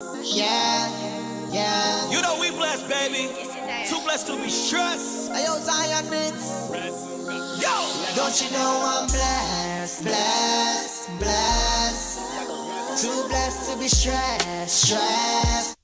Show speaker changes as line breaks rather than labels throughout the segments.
Yeah, yeah.
You know we blessed, baby. Too blessed to be stressed.
Ayo, Zion Mix.
Yo!
Don't you know I'm blessed, blessed, blessed. Too blessed to be stressed, stressed.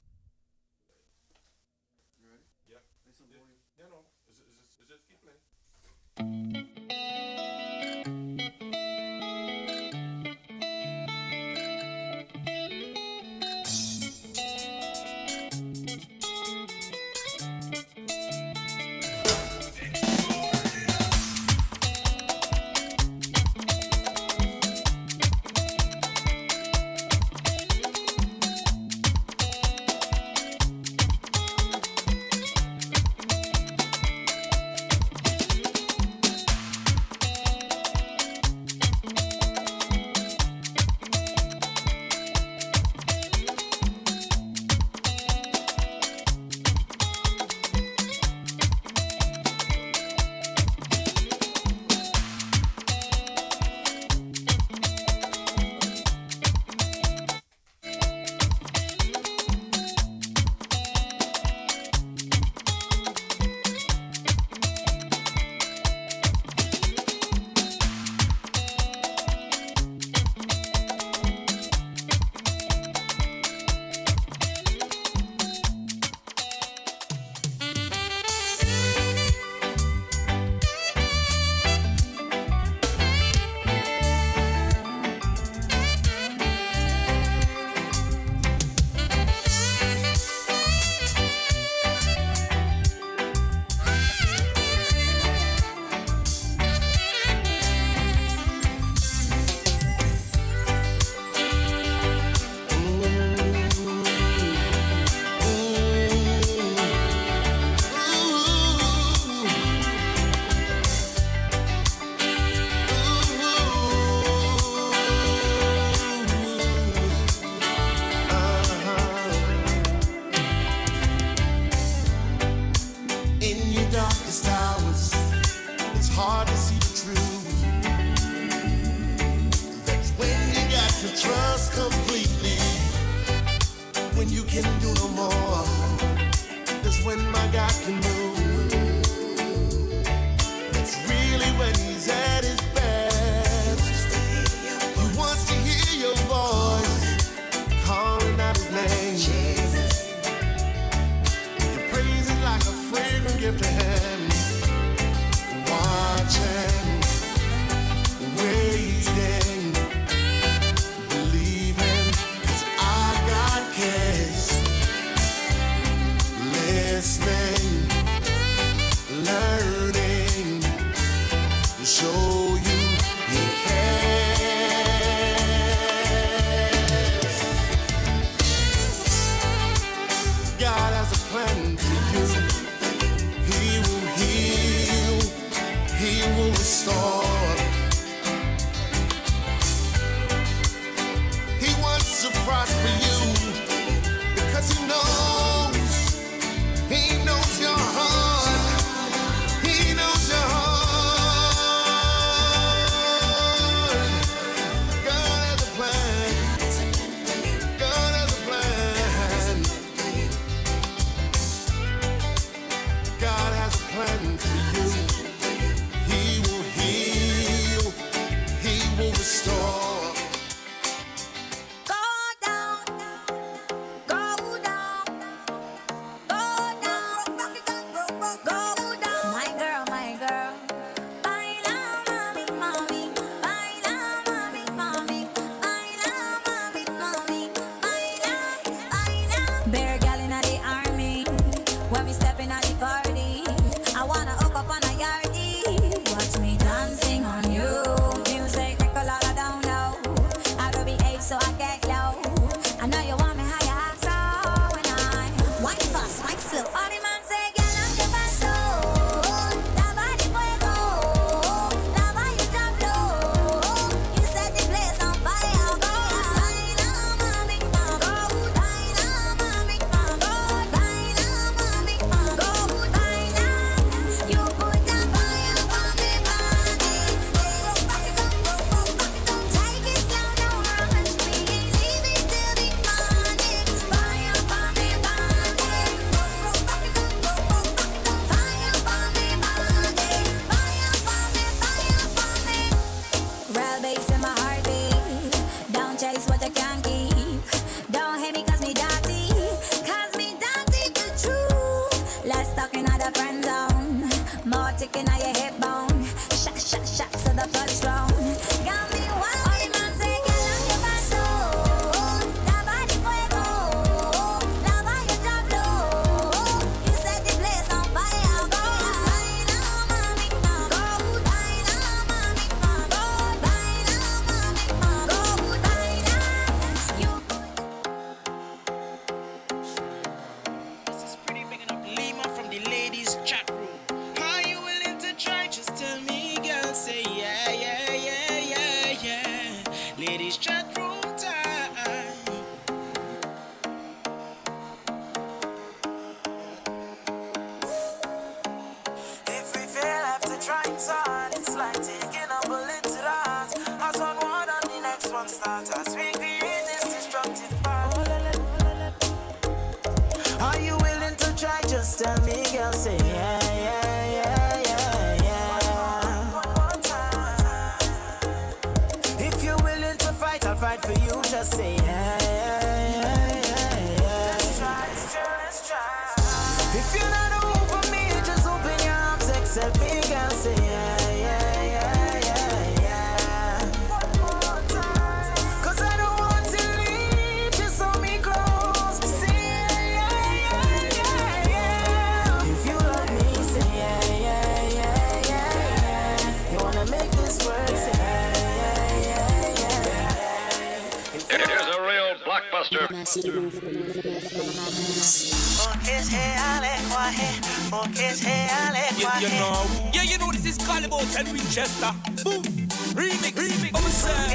Just tell me, girl, say yeah, yeah, yeah, yeah, yeah. If you're willing to fight, I'll fight for you. Just say yeah, yeah, yeah, yeah, yeah. Let's try. If you're not home for me, just open your arms, accept me, girl, say yeah, yeah, yeah, yeah, yeah. One more time. 'Cause I don't want to leave, just hold me close. Say yeah, yeah, yeah, yeah, yeah. If you love me, say yeah, yeah, yeah, yeah, yeah. You wanna make this work, say yeah, yeah, yeah, yeah.
Here's a real blockbuster.
Yeah, you know this is Caliban and Winchester. Boom, remix. I'm a sad.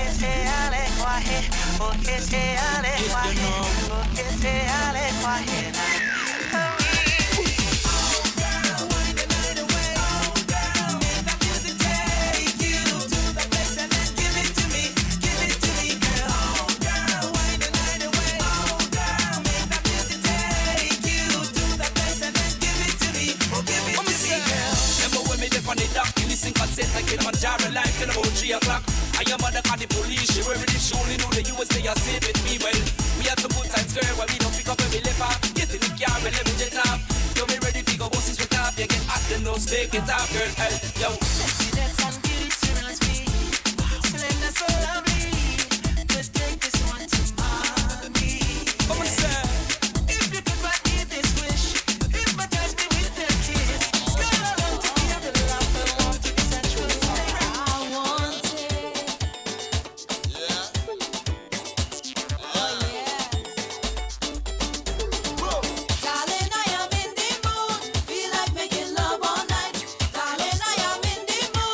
Like Kilimanjaro life till about 3 o'clock. I am mother call the police. She wearing the shoe, only know the USA are safe with me. Well, we had some good times, girl, where we don't pick up every leper. Get in the car and let me get off. You be ready to go buses with top. You get hot, then don't stay, get off, girl. Hey, yo. Sexiness and beauty, serious me. Slender, so lovely. Just take this one to mommy. Come on, sir. If you could grant me this wish, hypnotize me with your kiss. Girl, I want to hear the love.
Darling, I am in the mood. Feel like making love all night. Darling, I am in the mood.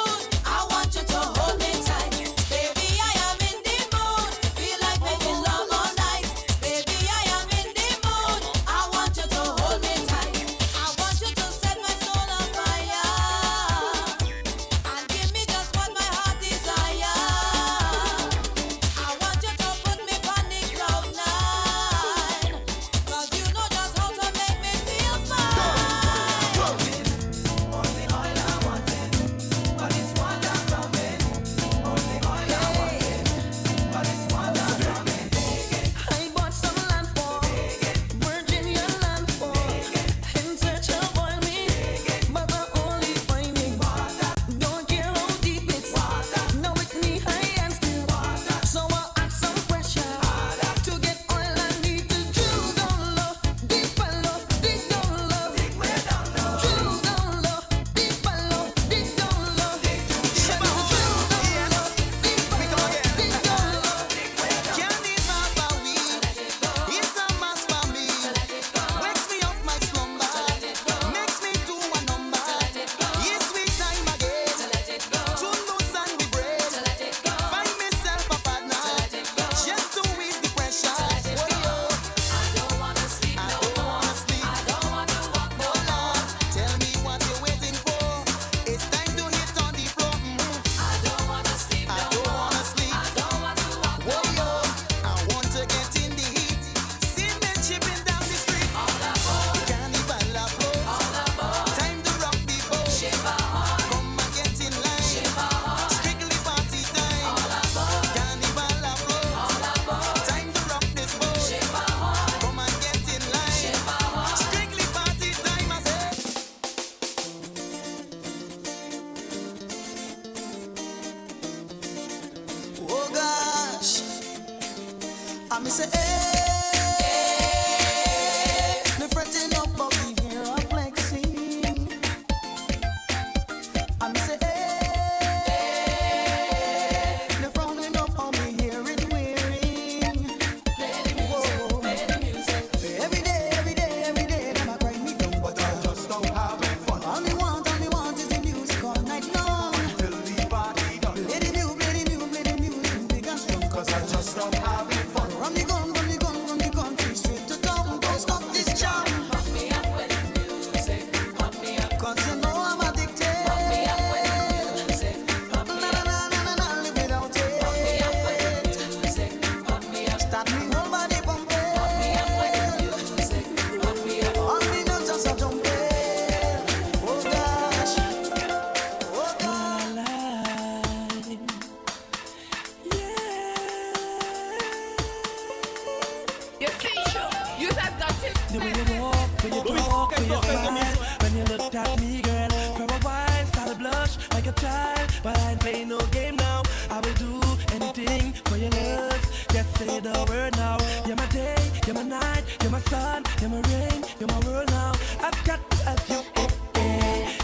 The way you walk, when you talk, when you smile, when you look at me, girl. For a while, started blush like a child, but I ain't playing no game now. I will do anything for your love. Just say the word now. You're my day, you're my night, you're my sun, you're my rain, you're my world now. I've got to have you,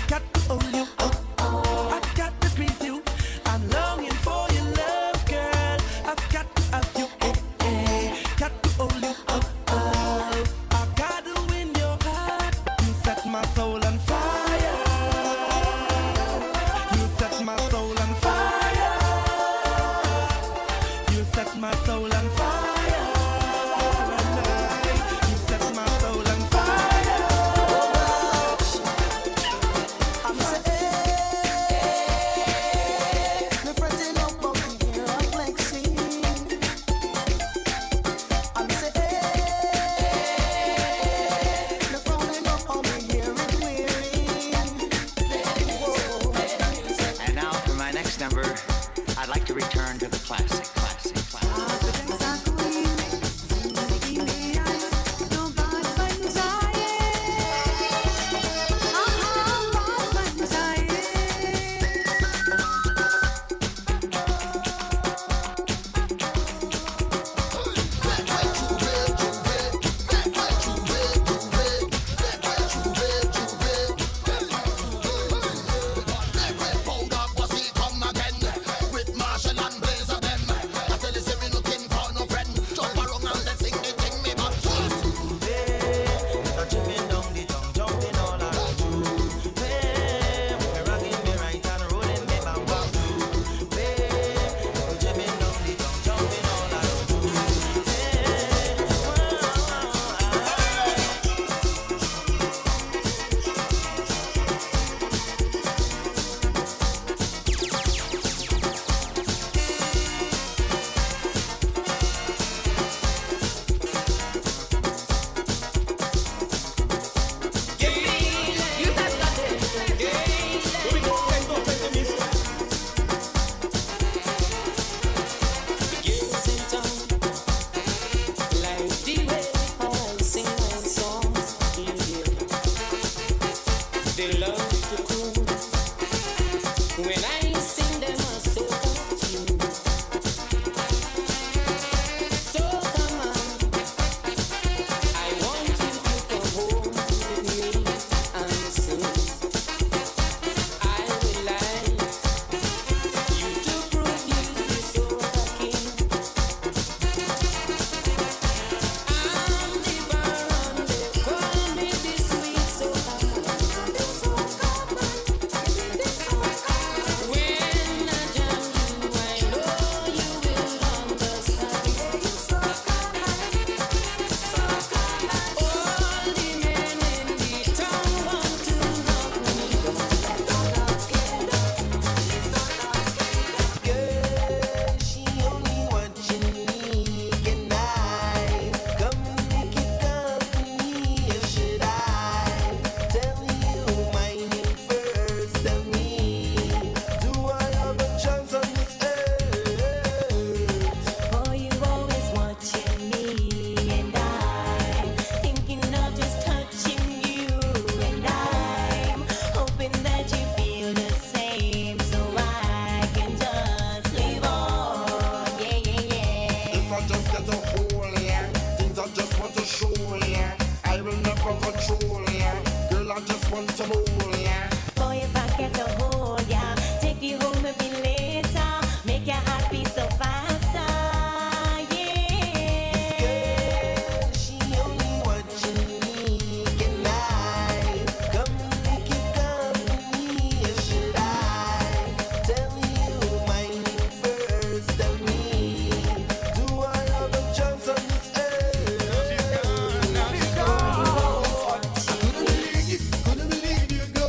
got to hold you, I've got to squeeze you. I'm longing for your love, girl. I've got to have you, got to hold you, I got to win your heart. You set my soul on fire. You set my soul on fire. You set my soul on fire. You set my soul on fire. I'm the fretting up on me here, I'm flexing. I'm the frowning up on me here, I'm wearing.
And now for my next number, I'd like to return to the classic.
Gonna believe you.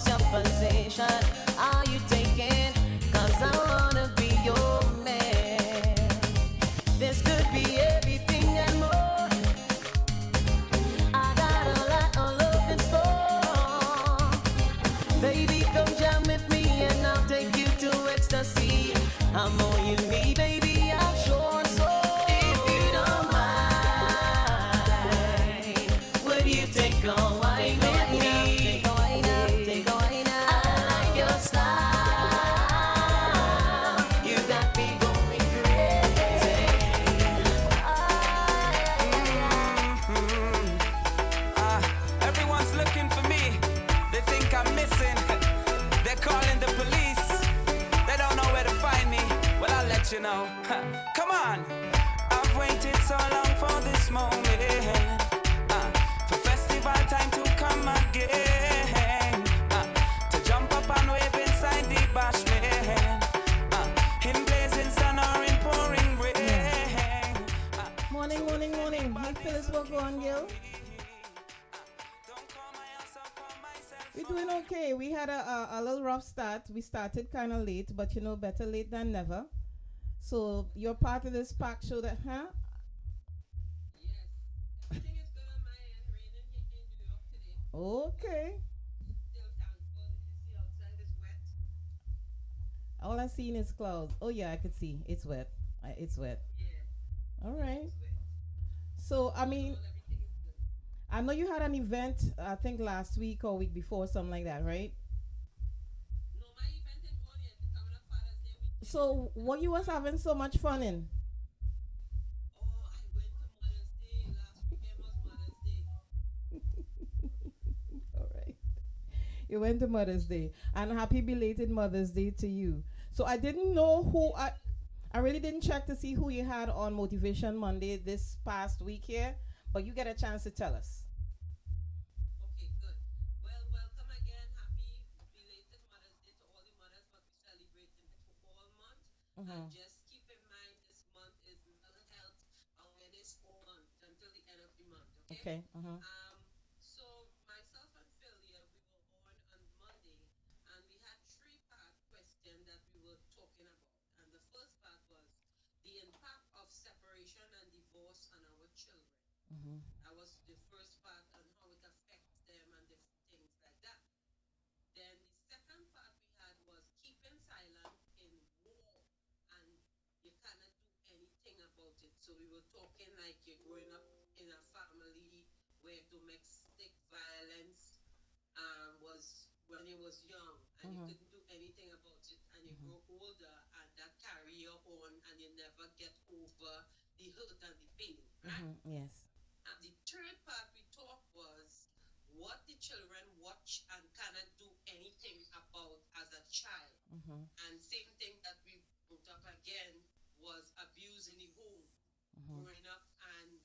your position? Are you taking? 'Cause I wanna be your man. This could be everything and more. I got a lot of love in store. Baby, come jam with me and I'll take you to ecstasy. I'm all you need, baby, I'm sure. So if you don't mind, would you take a wine with me? Take a wine up, take a wine up. I like your style. You got me going crazy.
Everyone's looking for me. They think I'm missing. They're calling the police. They don't know where to find me. Well, I'll let you know. Come on. I've waited so long for this moment. For festival time to come again. To jump up and wave inside the bashment. In blazing sun or in pouring rain.
Morning, morning, morning. Hey, Phyllis, what's going on, girl?
Don't call my house or call myself.
We're doing okay. We had a little rough start. We started kind of late, but you know, better late than never. So you're part of this pack show that, huh?
Yes. Everything is good on my end. Raining here in New York today.
Okay.
Still thankful. You see outside is wet.
All I seen is clouds. Oh yeah, I could see. It's wet. It's wet.
Yeah,
All right.
it's wet.
So I mean,
Well, everything is good.
I know you had an event. I think last week or week before, something like that, right?
No, my event ain't going yet. It's coming up Father's Day weekend.
So what you was having so much fun in?
Oh, I went to Mother's Day. Last weekend was Mother's Day.
All right. You went to Mother's Day, and happy belated Mother's Day to you. So I didn't know who I really didn't check to see who you had on Motivation Monday this past week here, but you get a chance to tell us.
Okay, good. Well, welcome again. Happy belated Mother's Day to all the mothers, but we celebrating it for all month. And just keep in mind, this month is Mental Health Awareness month until the end of the month. Okay.
Okay.
So myself and Phyllis, we were on Monday, and we had three-part question that we were talking about. And the first part was the impact of separation and divorce on our children. That was the first part on how it affects them and different things like that. Then the second part we had was keeping silent in war, and you cannot do anything about it. So we were talking like you're growing up in a family where domestic violence was when you was young and you couldn't do anything about it, and you grow older and that carry you on and you never get over the hurt and the pain, right?
Yes.
And the third part we talked was what the children watch and cannot do anything about as a child. And same thing that we brought up again was abuse in the home, growing up, and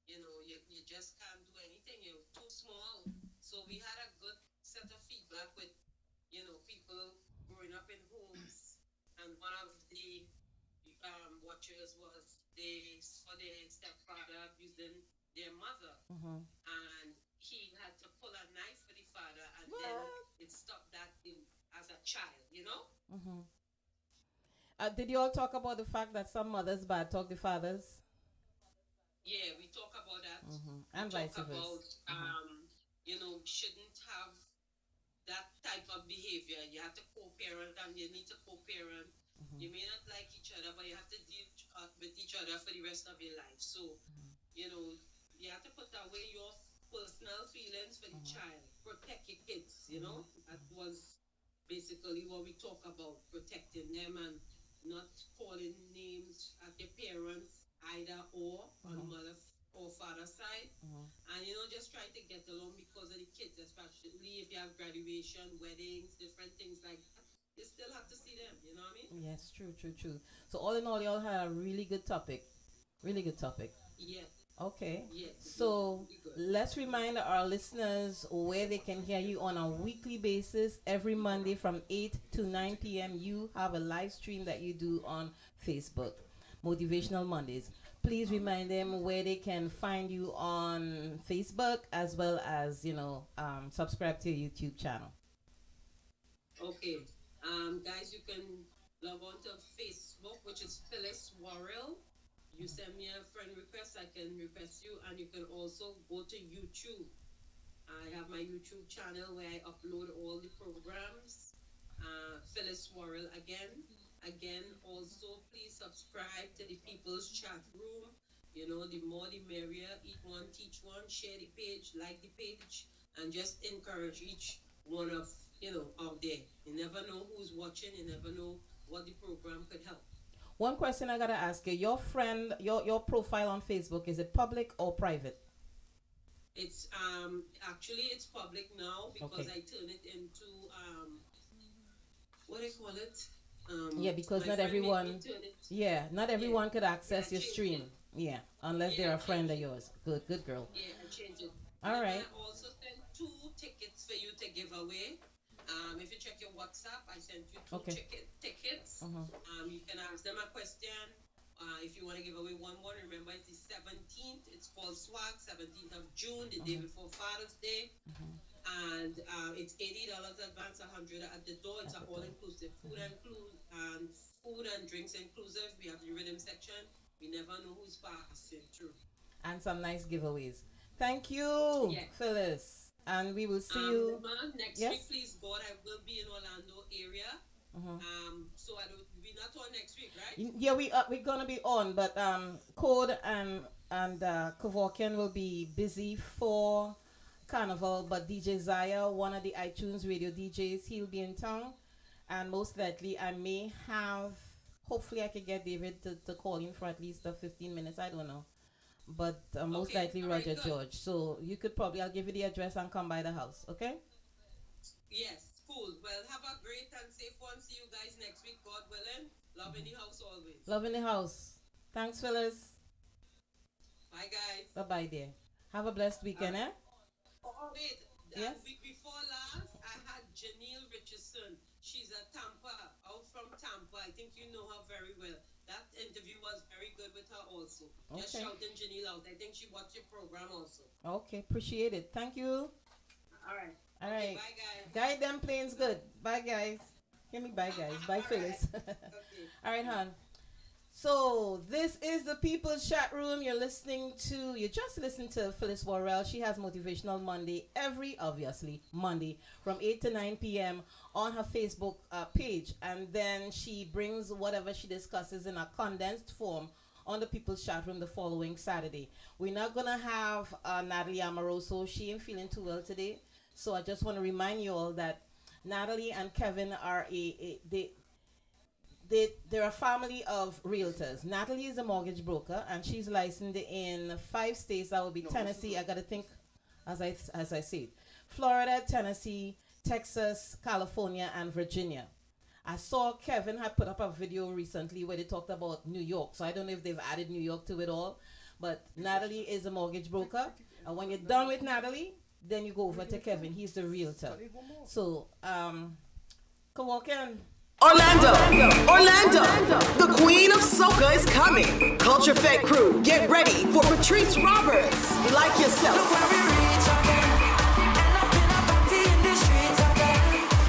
you just can't do anything. You're too small. So we had a good set of feedback with people growing up in homes, and one of the watchers was they saw their stepfather abusing their mother, and he had to pull a knife for the father, and then it stopped that as a child.
Did you all talk about the fact that some mothers bad talk the fathers?
Yeah, we talk about that.
And
We
vice
talk
versa.
about we shouldn't have that type of behavior. You have to co-parent, and you need to co-parent. You may not like each other, but you have to deal with each other for the rest of your life. So, you have to put away your personal feelings for the child. Protect your kids, That was basically what we talk about, protecting them and not calling names at your parents, either or, on mother or father side. And, just try to get along because of the kids, especially if you have graduation, weddings, different things like that. You still have to see them, you know what I mean?
Yes, true. So all in all, y'all had a really good topic. Really good topic.
Yes.
Okay.
Yes.
So
Really good.
let's remind our listeners where they can hear you on a weekly basis. Every Monday from 8 to 9 p.m. you have a live stream that you do on Facebook, Motivational Mondays. Please remind them where they can find you on Facebook, as well as subscribe to your YouTube channel.
Okay. Guys, you can log on to Facebook, which is Phyllis Worrell. You send me a friend request, I can request you, and you can also go to YouTube. I have my YouTube channel where I upload all the programs. Phyllis Worrell again. Again, also please subscribe to the People's Chat Room. You know, the more the merrier. Eat one, teach one. Share the page, like the page, and just encourage each one of out there. You never know who's watching. You never know what the program could help.
One question I gotta ask you: your friend, your profile on Facebook, is it public or private?
It's actually it's public now because
Okay.
I turn it into what do you call it?
Yeah, because
my
not
friend made me
everyone.
turn it.
Yeah, not everyone could access
Yeah,
your
change
stream.
it.
Yeah, unless they're a friend of yours. Good girl.
Yeah, I change it.
All
And
right.
I also sent 2 tickets for you to give away. If you check your WhatsApp, I sent you 2
Okay.
tickets. You can ask them a question. If you want to give away one more, remember it's the 17th. It's called Swag, 17th of June, the day before Father's Day. And it's $80 advance, $100 at the door. It's all inclusive, food and drinks inclusive. We have the rhythm section. We never know who's passing through.
And some nice giveaways. Thank you,
Yeah.
Phyllis. And we will see you.
Next
Yes?
week, please God, I will be in Orlando area. So we're not on next week, right?
Yeah, we're gonna be on, but Code and Kevorkian will be busy for Carnival. But DJ Zaya, one of the iTunes radio DJs, he'll be in town, and most likely I may have. Hopefully, I can get David to call in for at least 15 minutes. I don't know, but most
Okay,
likely
all right,
Roger
good.
George. So you could probably, I'll give you the address and come by the house. Okay.
Yes, cool. Well, have a great and safe one. See you guys next week, God willing. Love in the house always.
Love in the house. Thanks, Phyllis.
Bye, guys.
Bye bye, dear. Have a blessed weekend, eh?
Oh, wait.
Yes?
Week before last, I had Janelle Richardson. She's a out from Tampa. I think you know her very well. That interview was very good with her also. Just
Okay.
shouting Janelle out. I think she watched your program also.
Okay, appreciate it. Thank you.
All right.
All
Okay,
right.
bye, guys.
Guide them planes good. Bye, guys. Hear me, bye, guys. Bye, Phyllis.
Okay.
All right, hon. So this is the People's Chat Room. You just listened to Phyllis Worrell. She has Motivational Monday obviously, Monday from 8 to 9 p.m. on her Facebook page. And then she brings whatever she discusses in a condensed form on the People's Chat Room the following Saturday. We're not going to have Natalie Amoroso. She ain't feeling too well today. So I just want to remind you all that Natalie and Kevin are they're a family of realtors. Natalie is a mortgage broker, and she's licensed in 5 states. That would be Tennessee. I gotta think as I say it. Florida, Tennessee, Texas, California, and Virginia. I saw Kevin had put up a video recently where they talked about New York. So I don't know if they've added New York to it all. But Natalie is a mortgage broker. And when you're done with Natalie, then you go over to Kevin. He's the realtor. So, come walk in.
Orlando, the queen of soca is coming. Culture Fed crew, get ready for Patrice Roberts. Like yourself.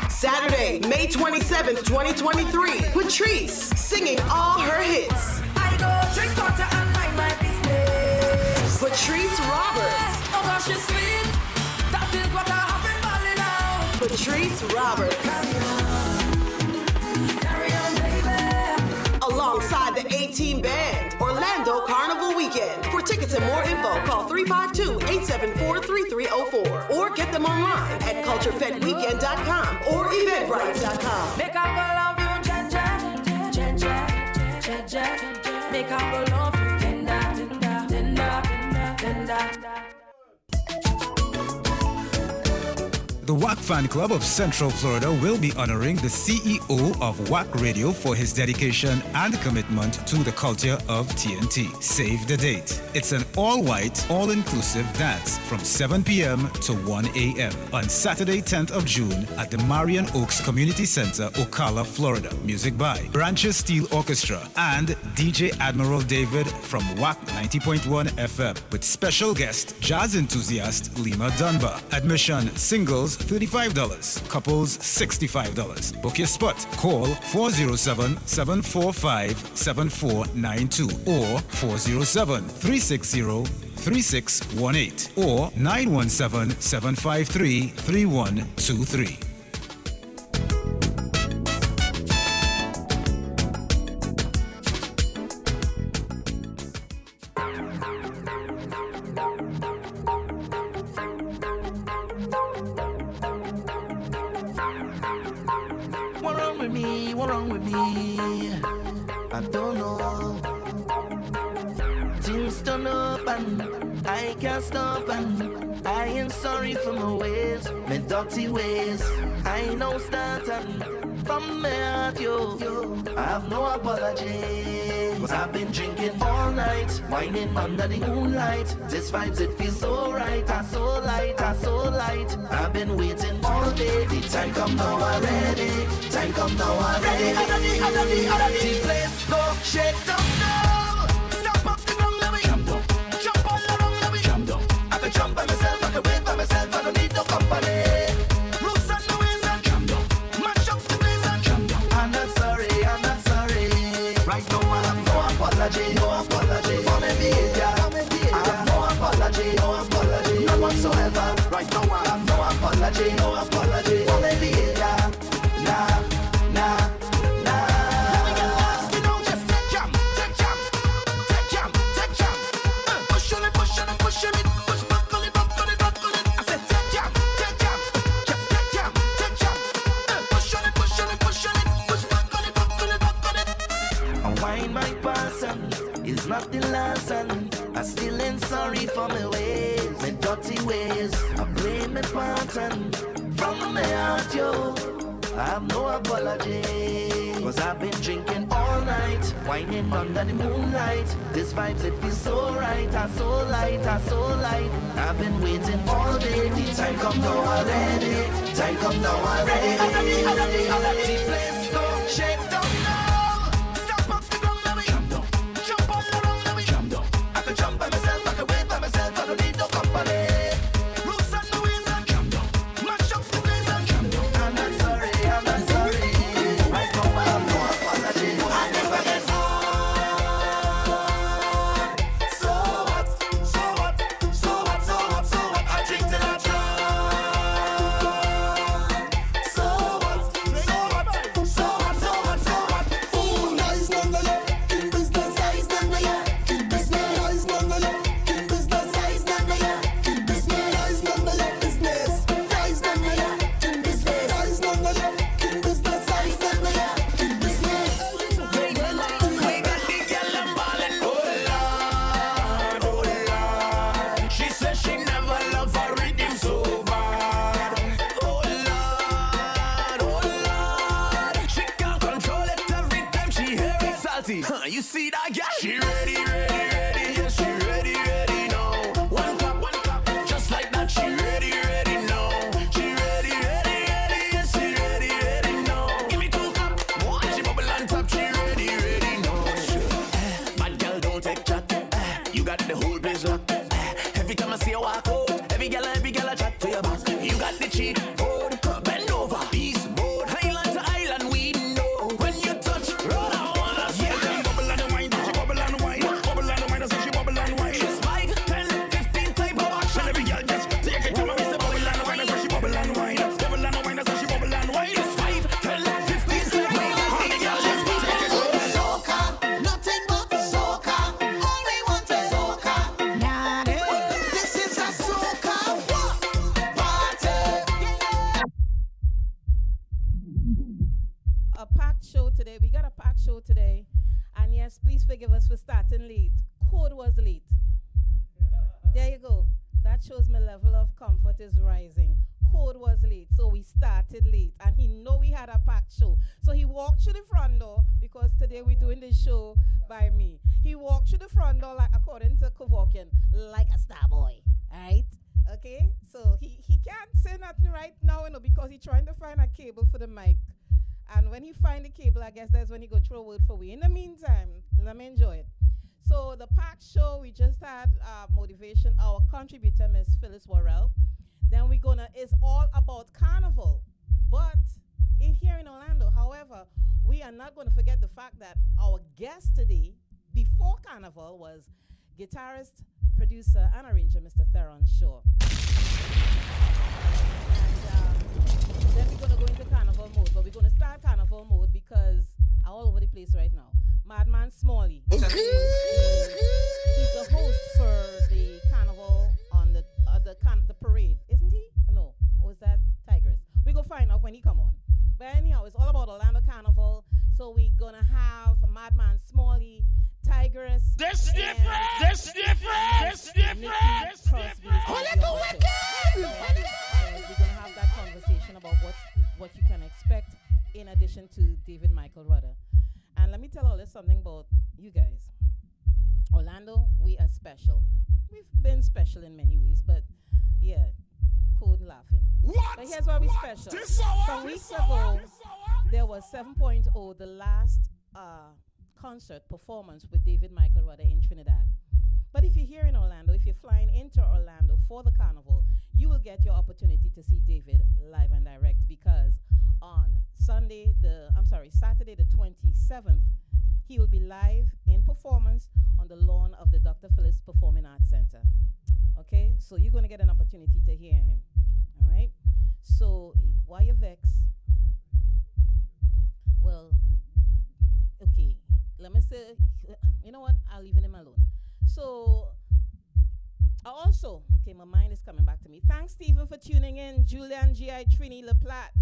Saturday, May 27th, 2023. Patrice singing all her hits.
I go drink water and mind my business.
Patrice Roberts.
Oh gosh, you're sweet. That is what I have been balling out.
Patrice Roberts.
Carry on, baby.
Alongside the A-Team Band, Orlando Carnival Weekend. For tickets and more info, call 352-874-3304 or get them online at culturefedweekend.com or eventbrite.com.
Make I go love you, Jaja, Jaja, Jaja. Make I go love you, tender.
The WAC Fan Club of Central Florida will be honoring the CEO of WAC Radio for his dedication and commitment to the culture of TNT. Save the date. It's an all-white, all-inclusive dance from 7 p.m. to 1 a.m. on Saturday, 10th of June at the Marion Oaks Community Center, Ocala, Florida. Music by Branches Steel Orchestra and DJ Admiral David from WAC 90.1 FM with special guest, jazz enthusiast Lima Dunbar. Admission, singles, $35. Couples, $65. Book your spot. Call 407-745-7492 or 407-360-3618 or 917-753-3123.
What wrong with me? What wrong with me? I don't know. Things turn up and I can't stop and I ain't sorry for my ways, my dirty ways. I know starting from my heart, yo. I have no apology. Cause I've been drinking all night, whining under the moonlight. This vibes, it feels so right, I so light, I so light. I've been waiting all day, the time come now already. Time come now already. The place go shake down now. Stop up the ground, let me jump down. Jump all around, let me jump down. I can jump by myself, I can wait by myself, I don't need no company. Roots and the ways and jump down. Mash up the place and jump down. I'm not sorry, I'm not sorry. Right now I have no apology, no apology for my behavior. I have no apology, no apology, none whatsoever. Right now I have no apology, no apology for my behavior. Nah, nah, nah. Let me get lost, you know, just take jam, take jam, take jam, take jam. Push on it, push on it, push on it, push back on it, back on it, back on it. I said take jam, just take jam, take jam. Push on it, push on it, push on it, push back on it, back on it, back on it. I wind my person, it's not the last and I still ain't sorry for my ways, my dirty ways. I blame my pattern from my heart, yo. I have no apology. Cause I've been drinking all night, whining under the moonlight. This vibes, it feels so right, I so light, I so light. I've been waiting all day, the time come now already. Time come now already. The place go shake down now. Stop up the ground, let me jump down. Jump all around, let me jump down. I can jump by myself, I can wait by myself, I don't need no company. Roots and the ways and jump down. Mash up the place and jump down. I'm not sorry, I'm not sorry. Right now I have no apology. I never get so what, so what, so what, so what, so what. I drink till I drown. So what, so what, so what, so what, so what. Ooh, nice none of you. In business, nice none of you. In business, nice none of you. In business, nice none of you. In business, nice none of you. Business, nice none of you. In business, nice none of you. In business, nice none of you. In business.
We got the girl and ballin', oh Lord. She says she never loved her rhythm so bad. Oh Lord. She can't control it every time she hear it salty. You see that girl? She ready, ready, ready. Yes, she ready, ready now. One cup, just like that. She ready, ready now. She ready, ready, ready. Yes, she ready, ready now. Give me 2 cups. She bubble on top. She ready, ready now. Bad girl, don't take chat. You got the whole place locked. Every time I see you walk out, every girl I chat to your back. You got the cheat code. Bend over, beast mode. Island to island, we know. When you touch road, I wanna see them bubble and wine. She bubble and wine, bubble and wine. I say she bubble and wine. She's 5, 10, 15 type of action. Every girl just take it to me. Say bubble and wine. I say she bubble and wine. Bubble and wine. I say she bubble and wine. It's 5, 10, 15 type of action. Every girl just take it to me.
Soca, nothing but soca. All we want is soca. This is a soca party.
A packed show today. We got a packed show today. And yes, please forgive us for starting late. Code was late. There you go. That shows my level of comfort is rising. Code was late, so we started late. And he know we had a packed show. So he walked through the front door, because today we're doing this show by me. He walked through the front door, like according to Kevorkian, like a star boy. Alright? Okay? So he can't say nothing right now, because he's trying to find a cable for the mic. And when he find the cable, I guess that's when he go throw a word for we. In the meantime, let me enjoy it. So the packed show, we just had motivation. Our contributor, Miss Phyllis Worrell. Then it's all about carnival. But here in Orlando, however, we are not going to forget the fact that our guest today, before carnival, was guitarist, producer, and arranger, Mr. Theron Shaw. And then we're going to go into carnival mode, but we're going to start carnival mode because I'm all over the place right now. Madman Smalley. He's the host for the carnival on the parade, isn't he? No, or is that Tigress? We go find out when he come on. But anyhow, it's all about Orlando Carnival. So we're gonna have Madman Smalley, Tigress.
This different.
We're gonna have that conversation about what you can expect in addition to David Michael Rudder. And let me tell all this something about you guys. Orlando, we are special. We've been special in many ways, but yeah, code laughing.
What?
But here's why we're special. Some weeks ago, there was 7.0, the last concert performance with David Michael Rudder in Trinidad. But if you're here in Orlando, if you're flying into Orlando for the carnival, you will get your opportunity to see David live and direct because on Saturday the 27th, he will be live in performance on the lawn of the Dr. Phyllis Performing Arts Center. Okay, so you're going to get an opportunity to hear him. All right, so why you vex? Well, okay, let me say, you know what? I'll leave him alone. So, my mind is coming back to me. Thanks, Stephen, for tuning in. Julian, G.I. Trini, LaPlatte,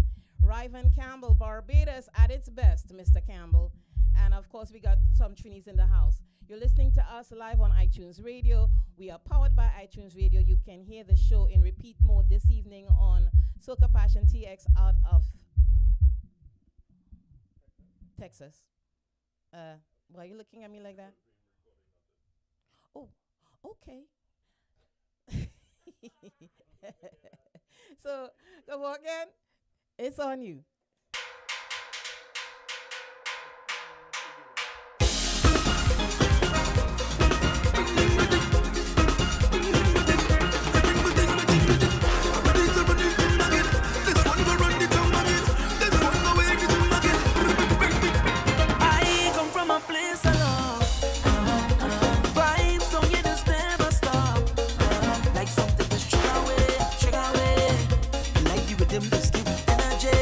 Ryvan Campbell, Barbados at its best, Mr. Campbell. And, of course, we got some Trinis in the house. You're listening to us live on iTunes Radio. We are powered by iTunes Radio. You can hear the show in repeat mode this evening on Soca Passion TX out of Texas. Why are you looking at me like that? Oh, okay. So, come on again. It's on you.
I come from a place of love. Vibes don't get us never stop. Like something to sugar away. Like you with them, just give energy.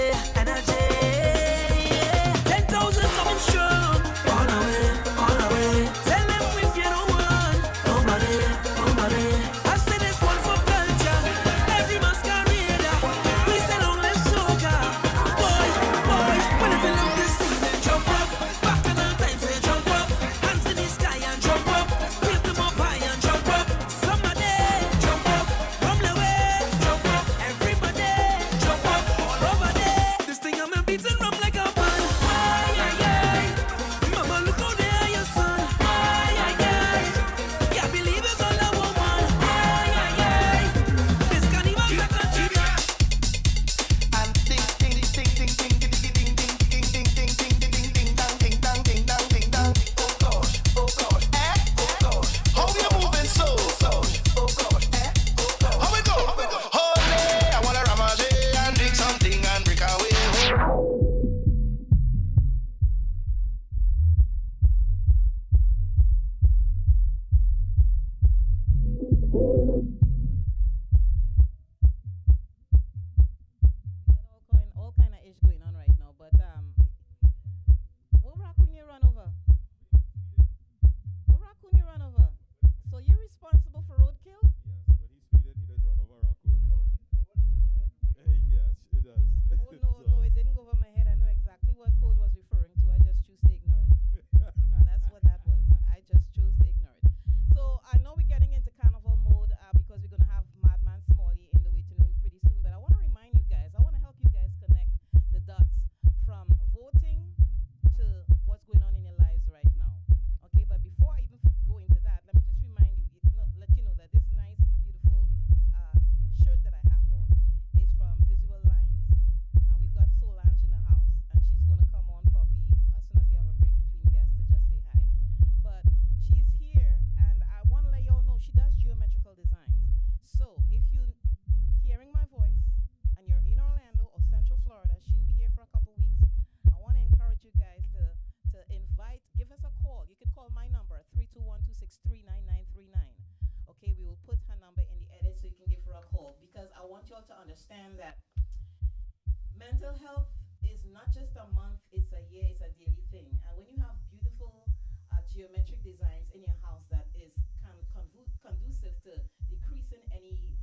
want you all to understand that mental health is not just a month, it's a year, it's a daily thing. And when you have beautiful geometric designs in your house that is conducive to decreasing any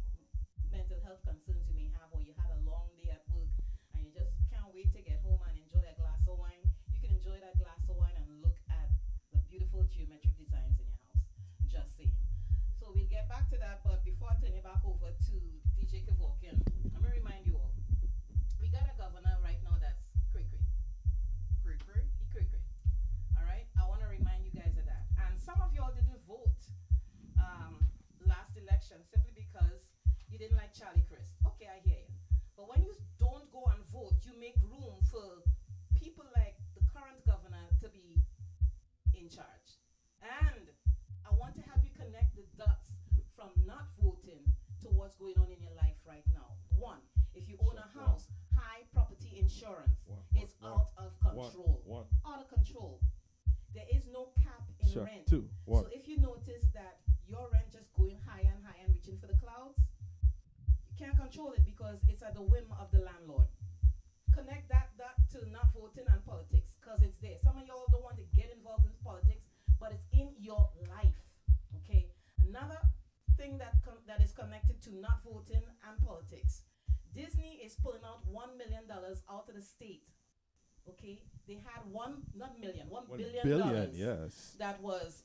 mental health concerns you may have, or you had a long day at work and you just can't wait to get home and enjoy a glass of wine, you can enjoy that glass of wine and look at the beautiful geometric designs in your house. Just saying. So we'll get back to that, but before I turn it back over to DJ Kevorkian, I'm going to remind you all, we got a governor right now that's cray-cray. Cray-cray? He cray-cray. All right? I want to remind you guys of that. And some of y'all didn't vote last election simply because you didn't like Charlie Crist. Okay, I hear you. But when you don't go and vote, you make room for people like the current governor to be in charge. And I want to help you connect the dots from not voting to what's going on in your life right now. One, if you own a house, high property insurance is out of control. Out of control. There is no cap in rent. So if you notice that your rent just going higher and higher and reaching for the clouds, you can't control it because it's at the whim of the landlord. Connect that to not voting and politics, because it's there. Some of y'all don't want to get involved in politics, but it's in your life. Okay. Another thing that is connected to not voting and politics. Disney is pulling out $1 million out of the state. Okay, they had $1 billion
yes.
that was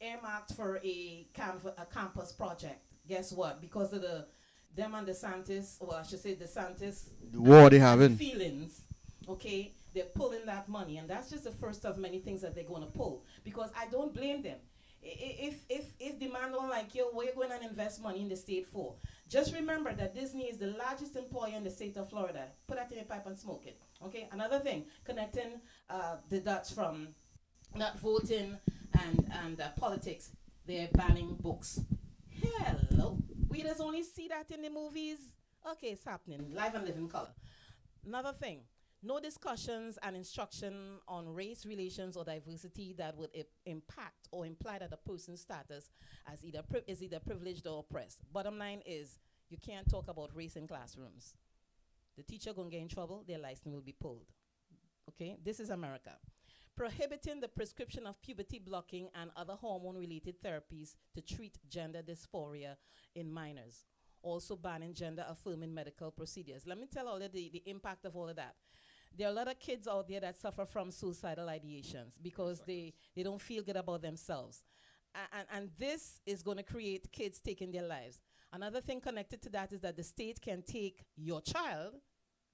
earmarked for a campus project. Guess what? Because of them and DeSantis, or I should say DeSantis,
the war they having
feelings. Okay, they're pulling that money, and that's just the first of many things that they're going to pull. Because I don't blame them. If demand don't like you, what are you going to invest money in the state for? Just remember that Disney is the largest employer in the state of Florida. Put that in your pipe and smoke it. Okay. Another thing, connecting the dots from not voting and politics. They're banning books. Hello. We just only see that in the movies. Okay, it's happening. Live and living color. Another thing. No discussions and instruction on race relations or diversity that would impact or imply that a person's status as is either privileged or oppressed. Bottom line is, you can't talk about race in classrooms. The teacher gonna get in trouble, their license will be pulled. Okay, this is America. Prohibiting the prescription of puberty blocking and other hormone-related therapies to treat gender dysphoria in minors. Also banning gender-affirming medical procedures. Let me tell all of the impact of all of that. There are a lot of kids out there that suffer from suicidal ideations because they don't feel good about themselves. And this is going to create kids taking their lives. Another thing connected to that is that the state can take your child,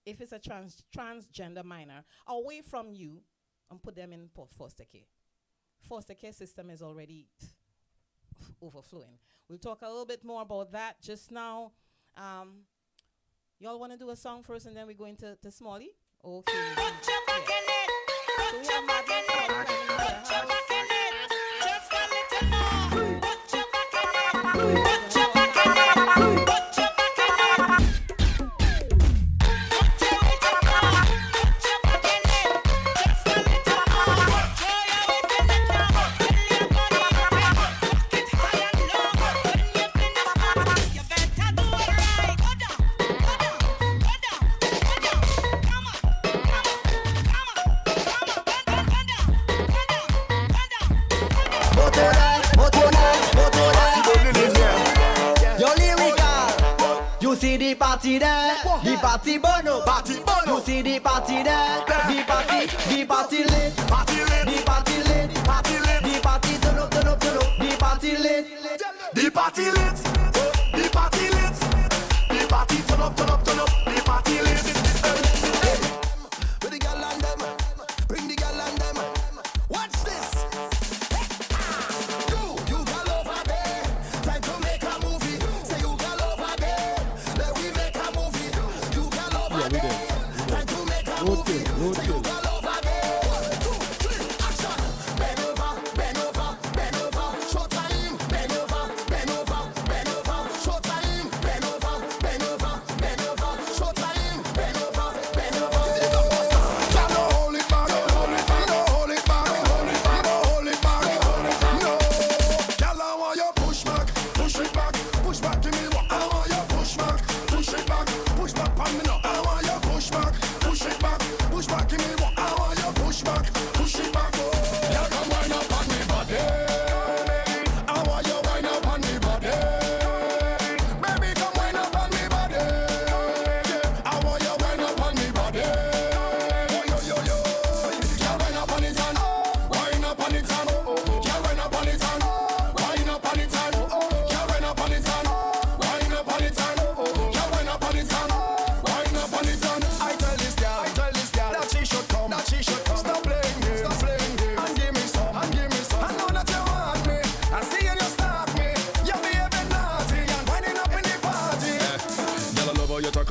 if it's a transgender minor, away from you and put them in foster care. Foster care system is already overflowing. We'll talk a little bit more about that just now. Y'all want to do a song first and then we go into Smalley? Okay. Put your back in it. Put your back in it. Put your back in it. Just a little more. Put your back in it. Put your back in it. Put your back in it. Put your little more. Put your back in it. Just a little more. Throw your waist in the ground. Tell your body right. Get high and low. When you finish, you better do it right. Go down. Go down. Go down. Go down. Come on.
Yo lyrical, you see the party there, the party bono, you see the party there, the party lit, the party lit, the party turn up, the party lit, the party lit, the party lit, the party turn up, the party lit. Bring the girl and them, bring the girl and them. Watch this. You girl over there, time to make a movie. Say you girl over there, let we make a movie. You girl over there, time to make a movie. Say you girl over there. 1, 2, 3, action. Bend over, bend over, bend over. Show time. Bend over, bend over, bend over. Show time. Bend over, bend over, bend over. Show time. Bend over, bend over. Hold it back, hold it back, hold it back, hold it back, hold it back, hold it back. No, girl, I want you push back, push it back, push back to me. I want you push back, push it back.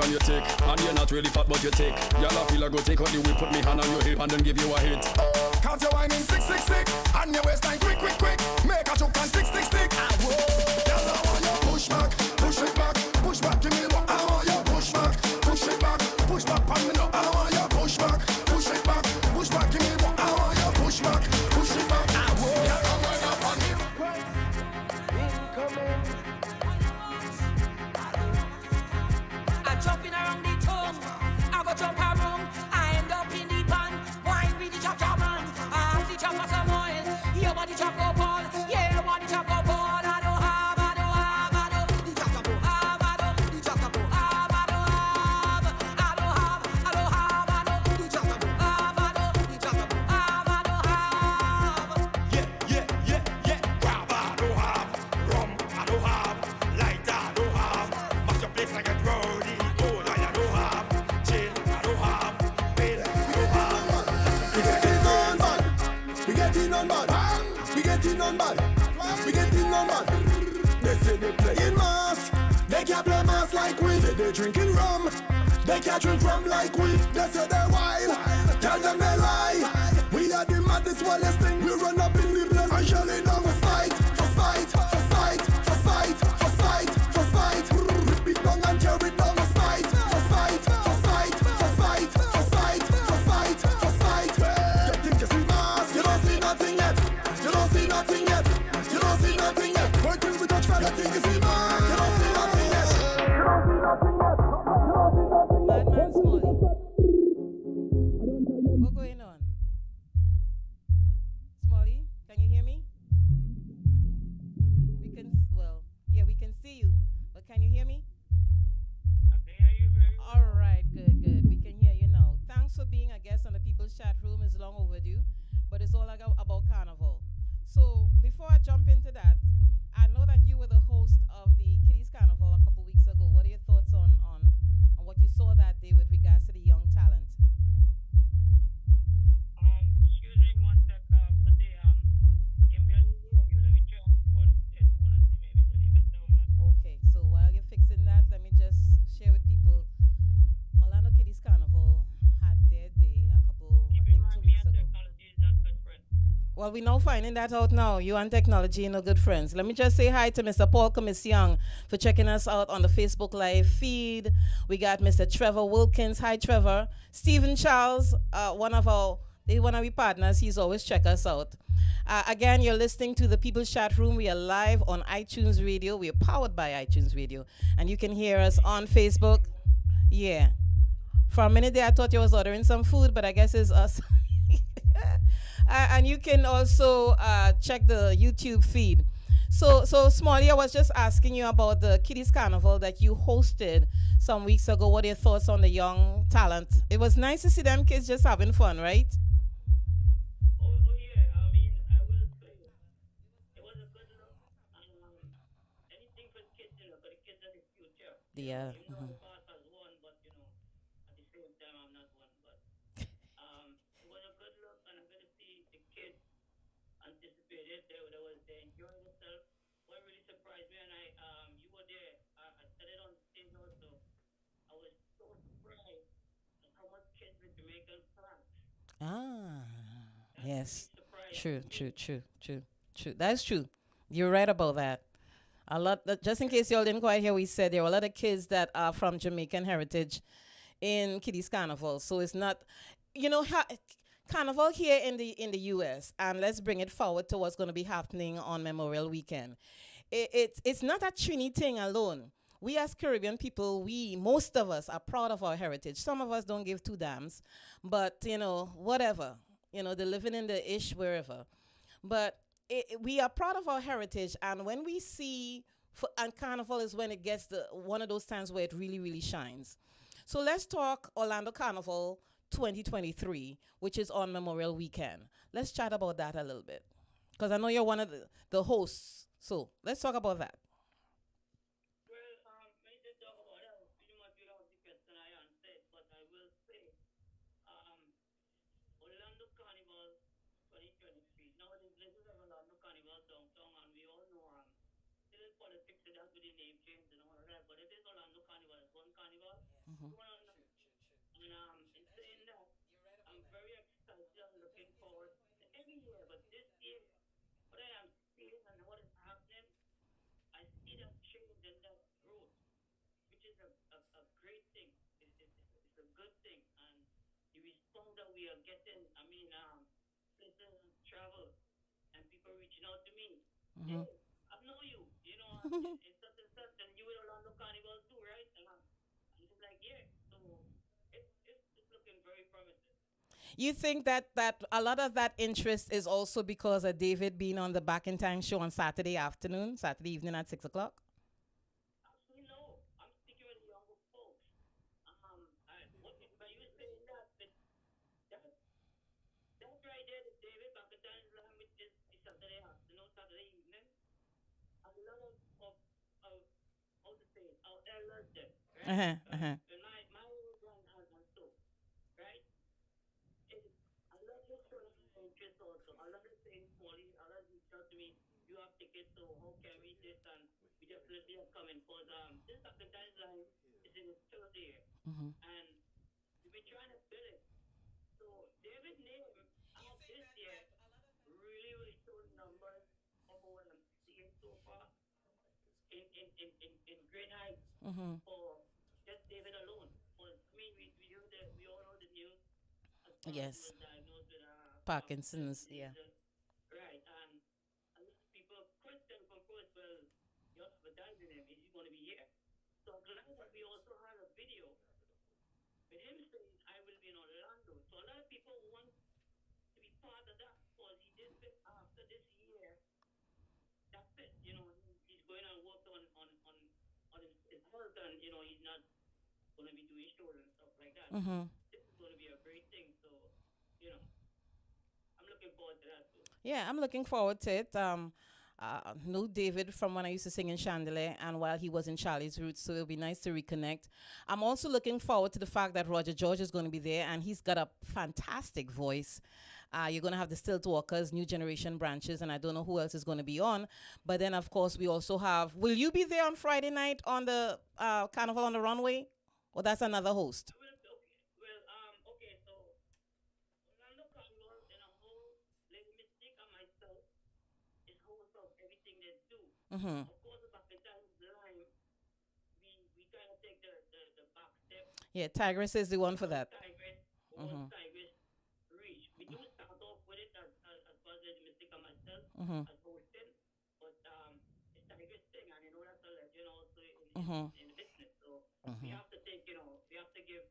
and you take. And you're not really fat, but you take. Y'all I feel I go take out the whip, put me hand on your hip and then give you a hit.
Cause you're whining sick, sick, sick. And your waistline quick, quick, quick. Make a choke and stick, stick, stick. Whoa. Girl, I want you push back, push it back, push back. Give me what I want you push back, push it back, push back. Pan me now. I want you push back, push it back, push back. Give me what I want you push back, push it back. Whoa. Girl, I'm going up on you. Incoming.
I'm jumping around the tongue. I go jump around. I end up in the pan. Wine with the chop chop man. I have the chop for some oil. Your body chop go ball. Yeah, your body chop go ball. I don't have. The chop chop go have. The chop chop go have. I don't have. The chop chop go have. The chop chop go have. I don't have.
Yeah. Grab I don't have. Rum I don't have. Light I don't have. Mash your place like a rowdy. Gold I don't have. Chain I don't have. Bill I don't have. We getting on bad. We getting on bad. We getting on bad. We getting on bad. They say they playing mass. They can't play mass like we. Say they drinking rum. They can't drink rum like we. They say they're wild. Tell them they lie. We are the maddest, wildest thing. We run up in the place and shelling down for sight, for sight, for sight, for sight, for sight, for sight. Rip it down and tear it down for sight, for sight, for sight, for sight, for sight, for sight, for sight. You think you see mass? You don't see nothing yet. You don't see nothing yet. You don't see nothing yet. Working with touch fire. You think you see mass? You don't see nothing yet. You don't see nothing yet. You don't see nothing yet.
Madman Smalley. What's going on? Smalley, can you hear me? We can, well, yeah, we can see you, but can you hear me?
I can hear you very well.
All right, good. We can hear you now. Thanks for being a guest on the People's Chat Room. It's long overdue, but it's all about Carnival. So before I jump into that, I know that you were the host of the Kiddies Carnival a couple weeks ago. What are your thoughts on what you saw that day with regards to the young talent?
Excuse me one sec, but I can barely hear you. Let me try and put headphone and see maybe it's any better or not.
Okay, so while you're fixing that, let me just share with people. Orlando Kiddies Carnival had their day a couple, I think 2 weeks ago.
Technology is not good friend.
Well, we're now finding that out now. You and technology are no good friends. Let me just say hi to Mr. Paul Commission for checking us out on the Facebook Live feed. We got Mr. Trevor Wilkins. Hi, Trevor. Stephen Charles, one of our partners. He's always check us out. Again, you're listening to the People's Chat Room. We are live on iTunes Radio. We are powered by iTunes Radio. And you can hear us on Facebook. Yeah. For a minute there, I thought you was ordering some food, but I guess it's us. And you can also check the YouTube feed. So Smalley, I was just asking you about the Kiddies Carnival that you hosted some weeks ago. What are your thoughts on the young talent? It was nice to see them kids just having fun, right?
Oh yeah, I mean, I will say it was a good look. Anything for the kids, you know, for the kids are the future.
Yeah.
Even though I pass as one, but you know, at the same time I'm not one. But it was a good look, and I'm gonna see the kids anticipated. They enjoying themselves. What really surprised me, and you were there. I said it on the stage also. I was so surprised at how much kids with Jamaican flags.
Yes. True. That's true. You're right about that. A lot, just in case y'all didn't quite hear, we said there were a lot of kids that are from Jamaican heritage in Kiddies Carnival. So it's not, Carnival here in the U.S., and let's bring it forward to what's going to be happening on Memorial Weekend. It's not a Trini thing alone. We as Caribbean people, most of us are proud of our heritage. Some of us don't give two damns, but, whatever. They're living in the ish wherever. But we are proud of our heritage, and when we see, and Carnival is when it gets one of those times where it really, really shines. So let's talk Orlando Carnival 2023, which is on Memorial Weekend. Let's chat about that a little bit, because I know you're one of the hosts. So let's talk about that.
Politics, it has with the name change and all of that, but it is Orlando Carnival. It's one carnival. You wanna know? And in saying that, I'm very excited. I'm looking forward to every year, but this year, what I am seeing and what is happening, I see that change and that growth, which is a great thing. It's a good thing. And the response that we are getting, I mean, places travel and people reaching out to me. Hey, I know you, you know, it's such, and you will Orlando Carnival too, right? And I'm just like, yeah. So it's looking very promising.
You think that a lot of that interest is also because of David being on the Back in Time show on Saturday evening at 6 o'clock?
Actually, no. I'm speaking with younger folks. But you were saying that, but that right there, the David Back in Time line, which is Saturday afternoon, Saturday evening. A lot of how to say it, our elders there, right? And my age and so, right? I love this sort of interest also. I love this saying, Smalley, I love reach out to me. You have tickets, so how can we this? And we definitely are coming. Because this Back in Time line is in its third year. And we've been trying to build it. So David name out this year really showed numbers of what I'm seeing so far in Great Heights for just David alone. But I mean, we all know the news.
Yes.
He was diagnosed with
Parkinson's, yeah.
Right, and a lot of people question from first, well, you're advertising him, is he going to be here? So I'm glad that we also had a video with him saying, I will be in Orlando. So a lot of people want to be part of that because he did it after this year. That's it, you know, he's going to work on his health and, you know, he's not going to be doing shows and stuff like that. This is going to be a great thing, so, you know, I'm looking forward to that too.
Yeah, I'm looking forward to it. Knew David from when I used to sing in Chandelier and while he was in Charlie's Roots, so it'll be nice to reconnect. I'm also looking forward to the fact that Roger George is going to be there and he's got a fantastic voice. You're going to have the Stilt Walkers, New Generation Branches, and I don't know who else is going to be on. But then, of course, we also have, will you be there on Friday night on the Carnival on the Runway? Or that's another host?
Okay, so Orlando Carnival in a whole, Lady Mystic and myself is host of everything they do. Of course, the Back in Time line, we kind of take the back step.
Yeah, Tigress is the one for that.
Tigress reach. We do start off with it as far as Lady Mystic and myself as hosting, but it's Tigress thing, and you know that's a legend also in the business. So we have to take, you know, we have to give.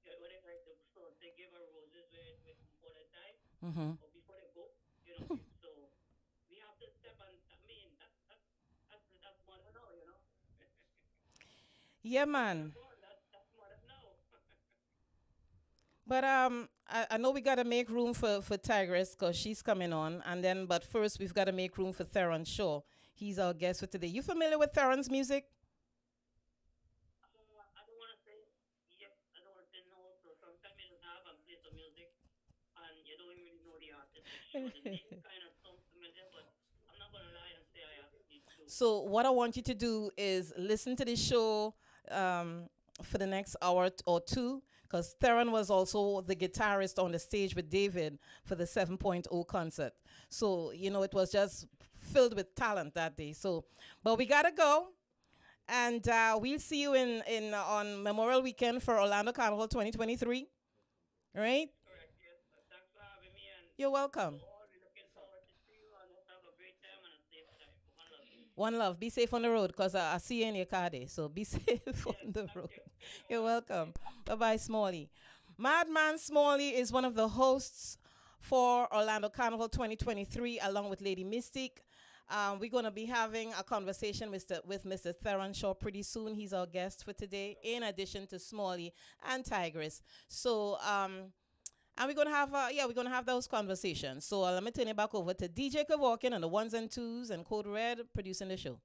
Whatever the store they give our roses with before the time or before they go, you know. So we have to step and I mean that's more than now, you know.
Yeah, man.
That's more than now.
But I know we gotta make room for Tigress because she's coming on, and then but first we've got to make room for Theron Shaw. He's our guest for today. You familiar with Theron's music?
I don't want to say yes. I don't want to say no. So sometimes you don't have and play some music, and you don't even really know the artist. Sure, the name kind of sounds familiar, but I'm not gonna lie and say I have to.
So what I want you to do is listen to this show for the next hour or two, because Theron was also the guitarist on the stage with David for the 7.0 concert. So, you know, it was just filled with talent that day. So, but we gotta go. And we'll see you in on Memorial Weekend for Orlando Carnival 2023. All right?
Correct, yes. Thanks for having me. And
you're welcome.
We're looking forward to see you and let's have a great time and a safe time. One love.
One love. Be safe on the road because I see you in your car there. So be safe on the road. You're welcome. Bye-bye, Smalley. Madman Smalley is one of the hosts for Orlando Carnival 2023 along with Lady Mystic. We're going to be having a conversation with Mr. Theron Shaw pretty soon. He's our guest for today, in addition to Smalley and Tigress. So, and we're going to have those conversations. So let me turn it back over to DJ Kevorkian and the ones and twos and Code Red producing the show.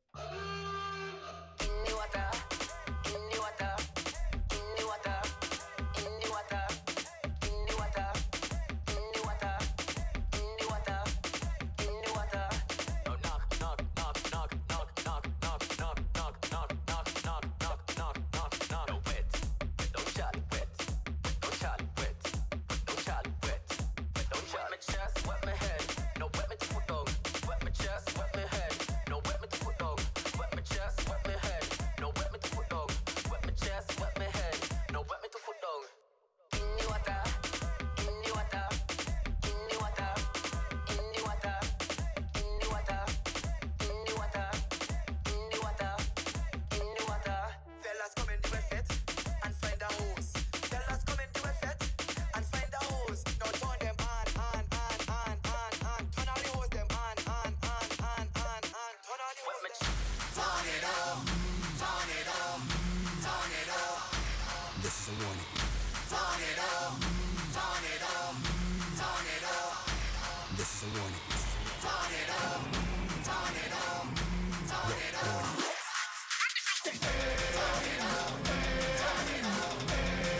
This is a warning.
Turn it up, turn it up, turn it up. Turn it up, turn it up, turn it up.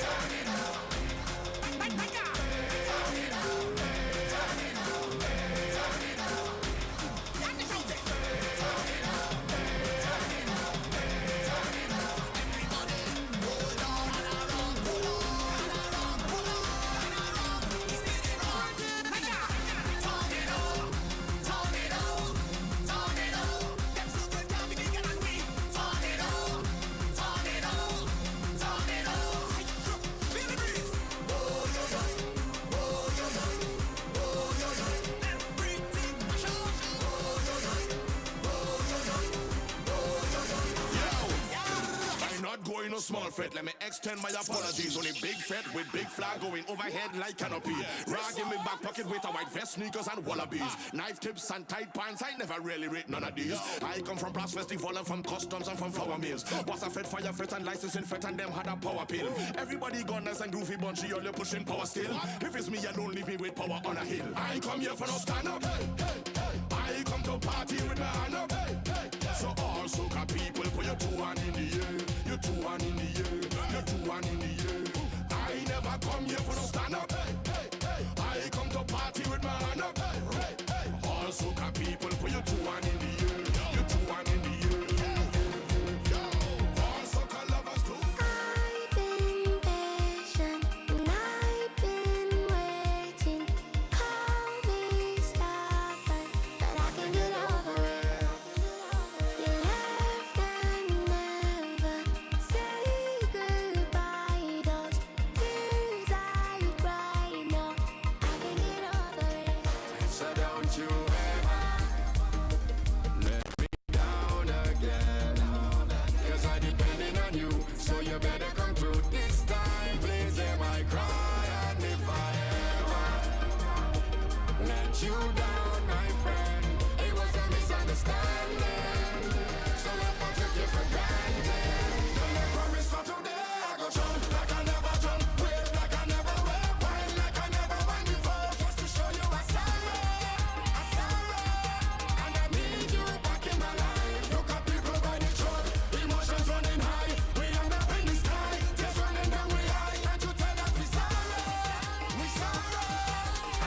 Turn it up, turn it up, turn it up. Let me shout it. Turn it up, turn it up, turn it up. Everybody, hold on and around, pull on and around, pull on and around. Spin it round, turn it up, turn it up, turn it up. Them suckers can't be bigger than we. Turn it up, turn it up, turn it up. Feel the breeze. Oh yo yo, oh yo yo, oh yo yo. Everything show. Oh yo yo, oh yo yo, oh yo yo.
I'm not going no small fret. Let me extend my apologies. Only big fret with big flag going overhead like canopy. Rag in my back pocket with a white vest, sneakers and wallabies. Knife tips and tight pants. I never really rate none of these. I come from brass festival and from customs and from flour mills. Was a fed fire fret and licensing fret and them had a power pill. Everybody gone nice and groovy bunchy, all you pushing power still. If it's me, you don't leave me with power on a hill. I come here for no stand up. I come to party with my hand up. So all soca people put your two hand in the air. Your two hand in the air. Your two hand in the air. I never come here for no stand up. I come to party with my hand up. All soca people put your two hand in the air. Your two hand in the air. All soca lovers too.
I've been patient and I've been waiting. Call me stubborn, but I can get over it. You left and never say goodbye. Those tears I cry now, I can get over it.
So don't you ever let me down again. Cause I depending on you, so you better come through this time. Please hear my cry, and if I ever let you down, my friend, it was a misunderstanding. So if I took you for granted, then I promise for today I go jump like I never jump, wave like I never wave, wine like I never wine before, just to show you I'm sorry, and I need you back in my life. Look at people by the truck, emotions running high, we end up in the sky, tears running down we eye, and you tell us we sorry,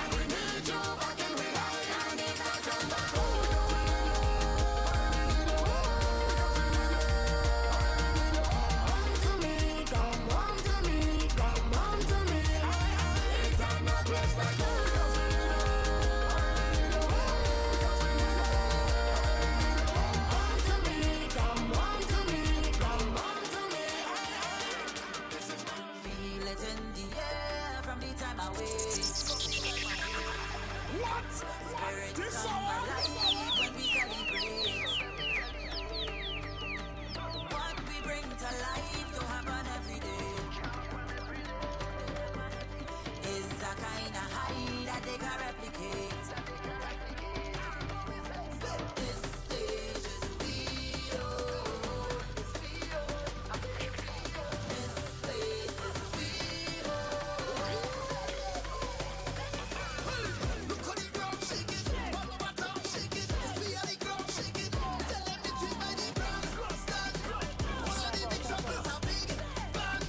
and we need you back in my life, and if I come back home.
Come home to me, come home to me.
It's time to bless like you.
Come home to me, come home to me.
Feel it in the air from the time I wake.
What?
Spirits come alive when we celebrate. What we bring to life to happen every day is a kind of high that they can replicate. This stage is real. This place is real.
Look how the ground shaking, bubble bottom shaking. We are the ground shaking. Tell them it's we by the ground stand. One of the big trumpets are big band.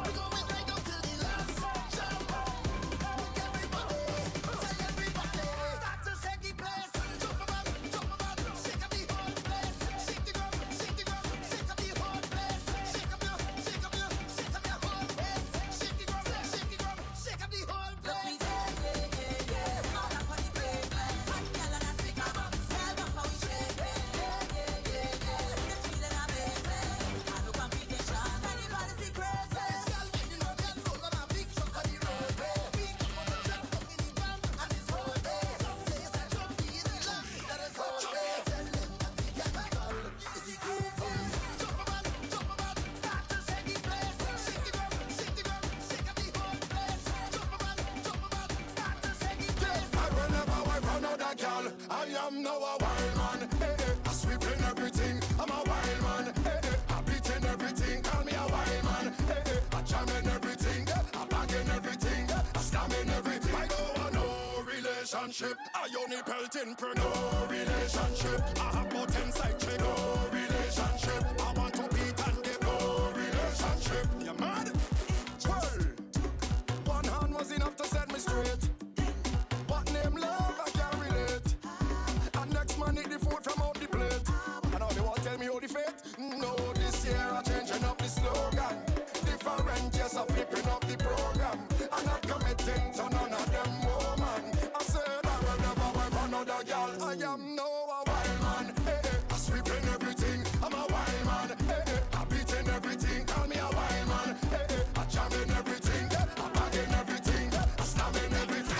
We going right down till the last jump. Look everybody, tell everybody. Start to shake the place. Jump about, shake up the whole place. Shake the ground, shake the ground, shake up the whole place. Shake up your whole place. Shake the ground, shake up the whole place.
Look me yeah. Roll up on the pavement. Hot girl and a sticker box. Girl, bump how we shake it. This feeling amazing. I no competition. Anybody see crazy?
Girl, when you know girl, roll on a big truck on the roadway. We come on the truck, up in the van, and it's whole day. Say it's a jumpy in the land, that is whole day. Tell them that we can call. It's the cool things. Jump about, start to shake the place. Shake the ground, shake up the whole place. Jump about, start to shake the place.
I run up a wife, another girl. I am now a wild man. I sweeping everything. I'm a wild man. I beating everything. Call me a wild man. I jamming everything. I bagging everything. I slamming everything. I don't want no relation.
relationship. I only pelting per no relationship. I have more 10 side chick. No relationship. I want to beat and get no relationship. You mad? Well, one hand was enough to set me straight. But name love, I can't relate. And next man eat the food from out the plate. And now they won't tell me how the fate. No, this year I'm changing up the slogan. Different, yes, I'm flipping up the program. I'm not committing to none of them woman. I said I will never wife another girl. I am no a wild man. Hey, hey. I'm sweeping everything. I'm a wild man. Hey, hey. I'm beating everything. Call me a wild man. Hey, hey. I'm jamming everything. I'm bagging everything. I'm slamming everything.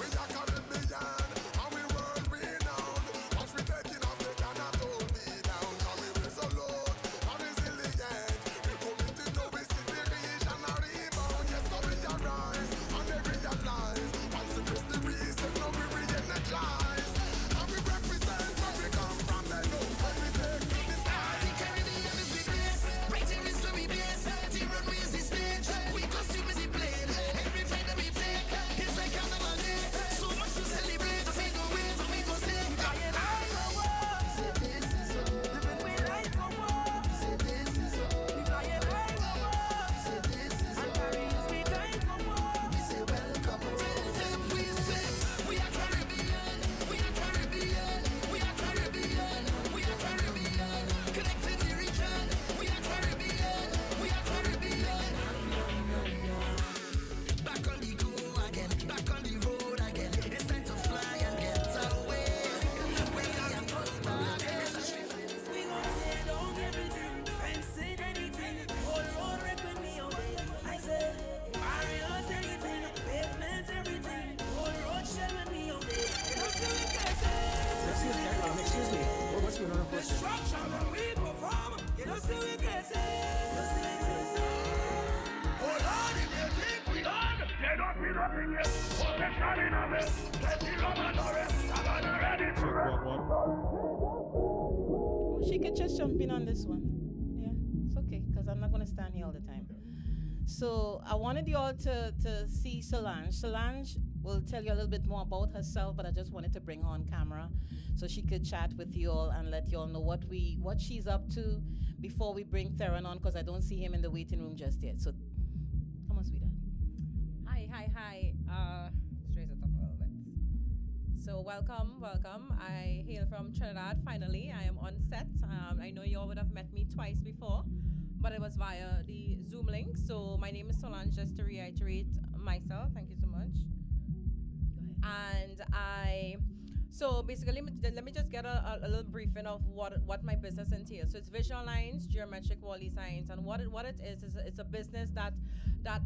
We are Caribbean and we world renowned. Once we taking off, they cannot hold me down. Now we resolute and resilient. We committed to we see the creation and rebound. Yes, so we arise and they realize. Once we press the reset, now we re-energize. And we represent where we come from. They know when we take to the sky. The Caribbean is the place. Right here is where we base. The runway is the stage. We costume is the plane. Every flight that we take is like carnival day. So much to celebrate. We go wave and we go sing. Flying high over. This is so. Living we life for war. This is so. We flying high over. This is so. And Paris we dying for war. We say welcome. Tell them we say we are Caribbean. We are Caribbean. We are Caribbean. We are Caribbean. Connecting the region. We are Caribbean. We are Caribbean. Back on the go again. Back on the road again. It's time to fly and get away. We are
We gon' tear down everything, fencing anything. Whole road ripping me away. I said, barriers anything, pavement everything. Whole road shelling me away. You know, still we crazy.
Excuse me. What's going on?
Destruction when we perform. You know, still we crazy. You know, still we crazy.
Hold on, if you think we done, they don't feel nothing yet. Possession in a mess. Let the Roman arrest. I'm ready for
She could just jump in on this one. Yeah, it's okay, because I'm not going to stand here all the time. So I wanted you all to see Solange. Solange will tell you a little bit more about herself, but I just wanted to bring her on camera so she could chat with you all and let you all know what she's up to before we bring Theron on, because I don't see him in the waiting room just yet. So come on, sweetheart.
Hi. Straight it up a little bit. So welcome. I hail from Trinidad. Finally, I am on set. I know you all would have met me twice before, but it was via the Zoom link. So my name is Solange, just to reiterate myself. Thank you so much. And so basically, let me just get a little briefing of what my business entails. So it's visual lines, geometric wall-e signs, and what it is it's a business that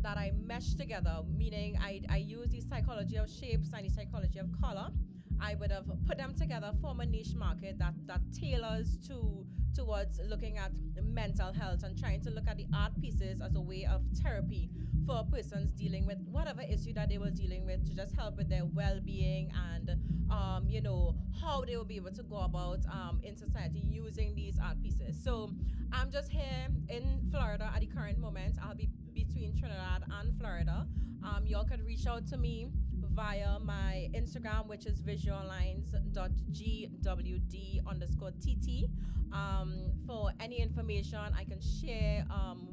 I mesh together, meaning I use the psychology of shapes and the psychology of color. I would have put them together, form a niche market that tailors towards looking at mental health and trying to look at the art pieces as a way of therapy for persons dealing with whatever issue that they were dealing with, to just help with their well-being and how they will be able to go about in society using these art pieces. So I'm just here in Florida at the current moment. I'll be between Trinidad and Florida. Y'all could reach out to me via my Instagram, which is visuallines.gwd_tt. For any information I can share,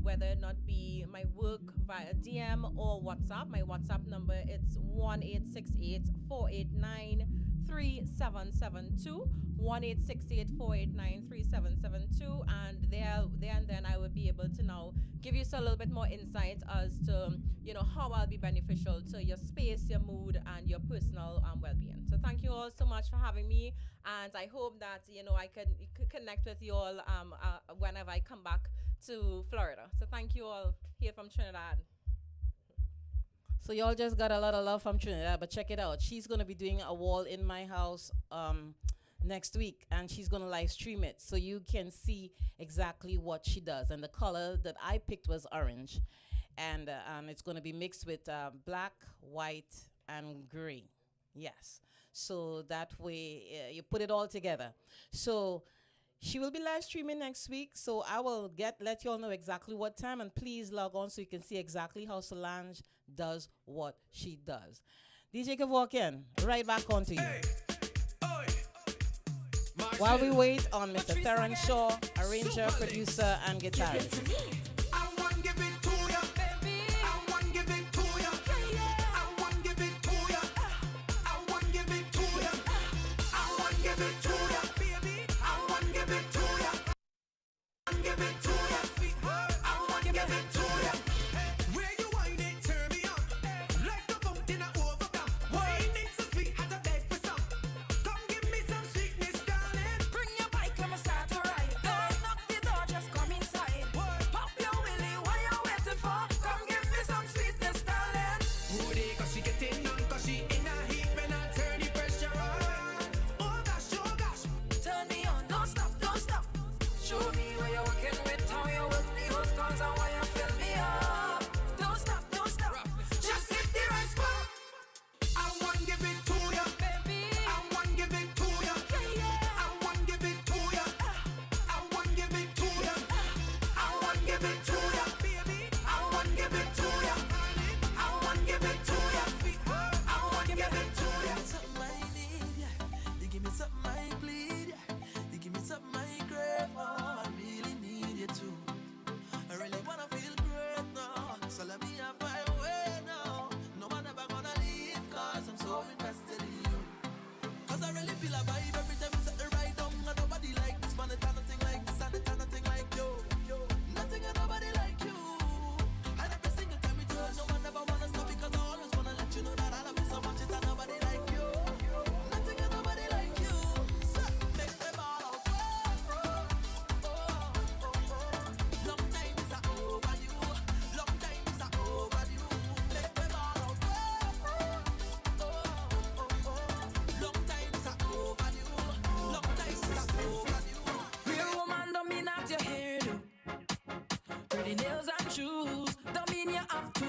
whether it not be my work via DM or WhatsApp. My WhatsApp number it's 1-868-489-3772, 1-868-489-3772, and there and then I will be able to now give you a little bit more insight as to how I'll be beneficial to your space, your mood, and your personal well-being. So thank you all so much for having me, and I hope that I could connect with you all whenever I come back to Florida. So thank you all here from Trinidad.
So y'all just got a lot of love from Trinidad, but check it out. She's going to be doing a wall in my house next week, and she's going to live stream it so you can see exactly what she does. And the color that I picked was orange, and it's going to be mixed with black, white, and gray. Yes. So that way you put it all together. So she will be live streaming next week, so I will let you all know exactly what time, and please log on so you can see exactly how Solange does what she does. DJ Kevorkian, right back onto you. While we wait on Mr. Theron Shaw, arranger, producer, and guitarist.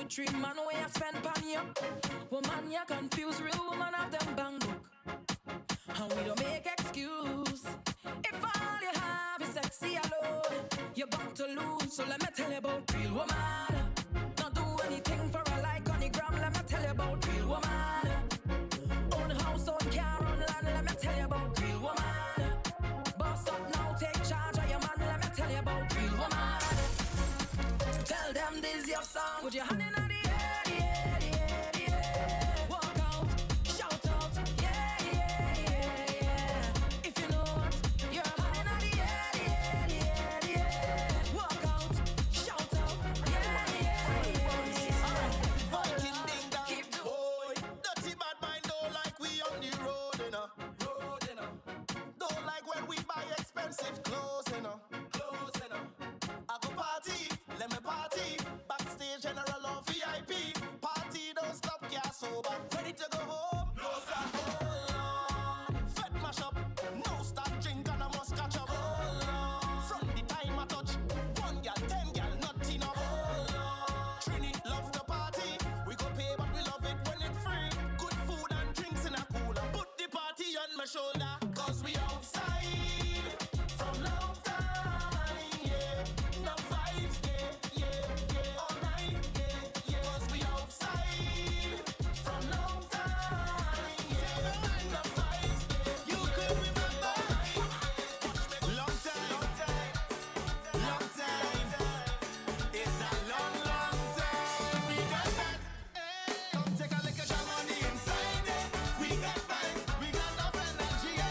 Trim man where you spend pan you. Woman you confused, real woman have them bang book. And we don't make excuse. If all you have is sexy alone, you're bound to lose. So let me tell you about real woman. Not do anything for a like on the gram. Let me tell you about real woman. Own house, own car, own land. Let me tell you about real woman. Boss up now, take charge of your man. Let me tell you about real woman. Tell them this your song. Put your hand in the air, yeah, yeah, yeah. Walk out, shout out, yeah, yeah, yeah, yeah. If you know what, your hand in the air, yeah, yeah, yeah. Walk out, shout out, yeah, yeah, yeah. Alright,
Fucking ding dong. Keep doing. Boy, dirty bad mind don't like we on the road, you know. Road, you know. Don't like when we buy expensive clothes, you know. Clothes, you know. I go party, let me party. Backstage general or VIP. Party don't stop, yeah, sober. Ready to go home? No stop. Hold on. Fed mash up. No stop drink and I must catch up. Hold on. From the time I touch, 1 gal, 10 gal, not enough. Hold on. Trini love the party. We go pay but we love it when it's free. Good food and drinks in a cooler. Put the party on my shoulder. Cause we outside from long time, yeah. No vibes, yeah, yeah, yeah. All night, yeah, yeah. Cause we outside from long time, yeah. No vibes, yeah. You could remember long time, long time, long time. It's a long, long time. We got that. Come take a look at your money inside it. We got vibes, we got enough energy.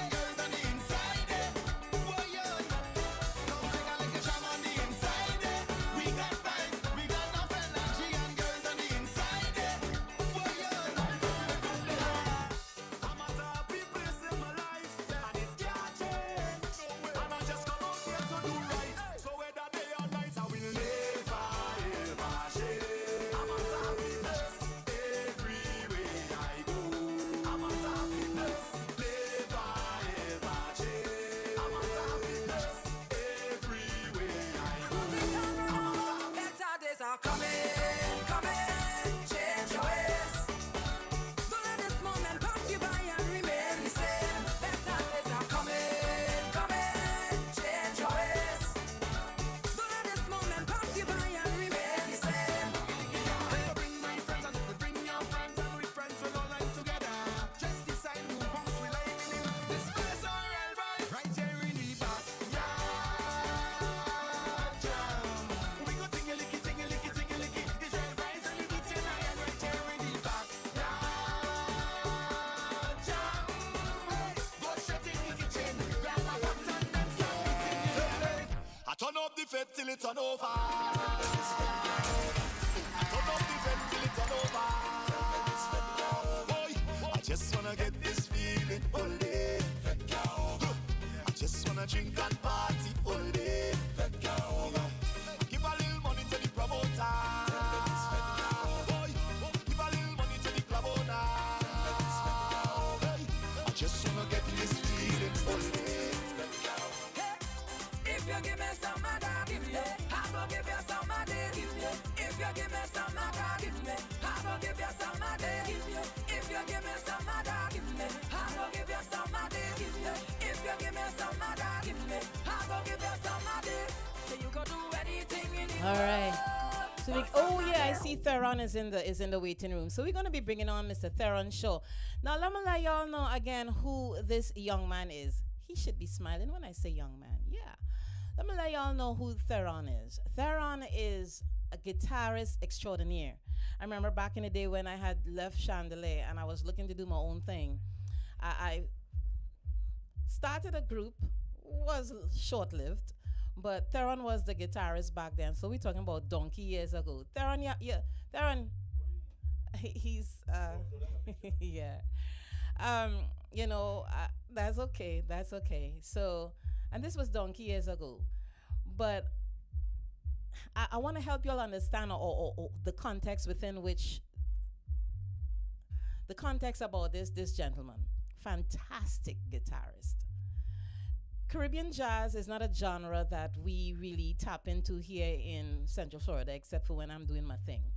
till it turn over. Turn up the vent till it turn over. Boy, I just wanna get this feeling all day. I just wanna drink and party all day. Give a little money to the promoter. Boy, give a little money to the promoter. I just wanna get this feeling all day.
If you give me some of that, I will give you some of this. If you give me some of that, I will give you some of this. If you give me some of that, I will give you some of this. If you give me some of that, I will give you some of this. So you can do anything in the
All right. So oh yeah, I see Theron is in the waiting room. So we're gonna be bringing on Mr. Theron Shaw. Now let me let y'all know again who this young man is. He should be smiling when I say young man. Yeah. Let me let y'all know who Theron is. Theron is a guitarist extraordinaire. I remember back in the day when I had left Chandelier and I was looking to do my own thing. I started a group, was short-lived, but Theron was the guitarist back then. So we're talking about donkey years ago. Theron, yeah, Theron, he's, yeah. That's okay. So, and this was donkey years ago. But I want to help you all understand or the context within which, the context about this gentleman. Fantastic guitarist. Caribbean jazz is not a genre that we really tap into here in Central Florida, except for when I'm doing my thing.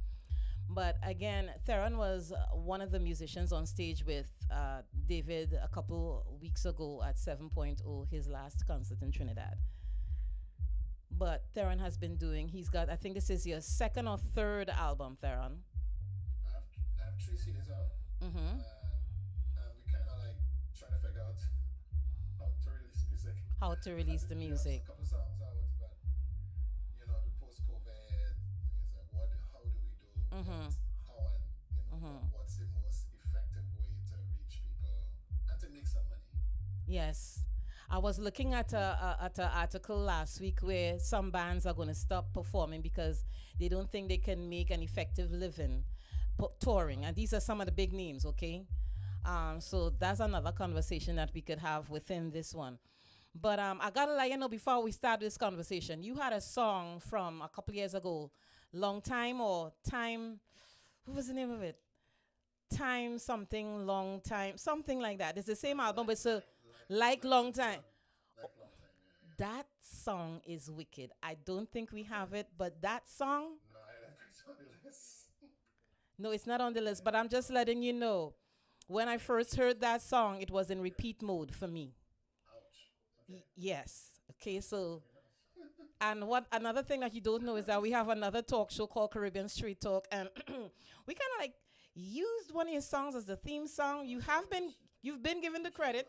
But again, Theron was one of the musicians on stage with David a couple weeks ago at 7.0, his last concert in Trinidad. But Theron has been doing, he's got, I think this is your second or third album, Theron.
I have 3 CDs out.
Mm-hmm.
And we kind of like trying to figure out how to release music.
How to release the music.
A couple songs out, but the post-COVID is like, how do we do
Mm-hmm.
how and what's the most effective way to reach people and to make some money.
Yes. I was looking at an article last week where some bands are going to stop performing because they don't think they can make an effective living touring. And these are some of the big names, okay? So that's another conversation that we could have within this one. But I got to let you know before we start this conversation, you had a song from a couple years ago, Long Time or Time, what was the name of it? Time something, Long Time, something like that. It's the same album, but it's a Long Time. That song is wicked. I don't think we have it, but that song.
No, I don't think it's on the list.
No, it's not on the list, but I'm just letting you know. When I first heard that song, it was in repeat mode for me.
Ouch. Okay.
Yes. Okay, so. And what another thing that you don't know is that we have another talk show called Caribbean Street Talk, and we kind of like used one of your songs as the theme song. You've been given the credit.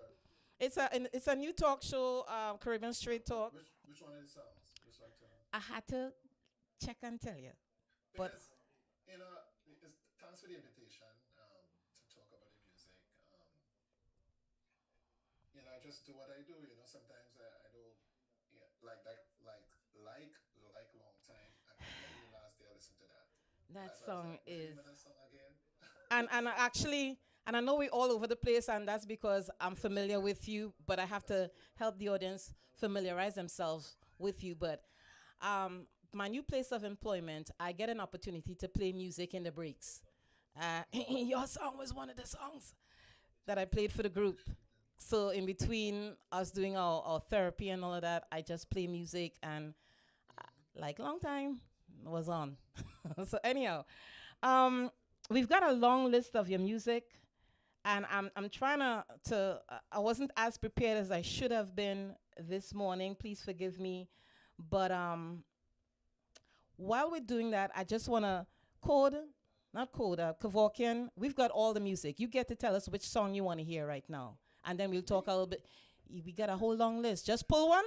It's a new talk show, Caribbean Street Talk.
Which one of the songs? Just like to
I had to check and tell you, but
thanks for the invitation to talk about the music. I just do what I do. Sometimes I do like Long Time. I think the last day I listened to that.
That
So
song
what's the name
is.
of that song again?
And I know we're all over the place, and that's because I'm familiar with you, but I have to help the audience familiarize themselves with you. But my new place of employment, I get an opportunity to play music in the breaks. Your song was one of the songs that I played for the group. So in between us doing our therapy and all of that, I just play music, and Long Time was on. So anyhow, we've got a long list of your music, and I'm trying to I wasn't as prepared as I should have been this morning. Please forgive me. But while we're doing that, I just want to Kevorkian, we've got all the music. You get to tell us which song you want to hear right now. And then we'll talk a little bit. We got a whole long list. Just pull one.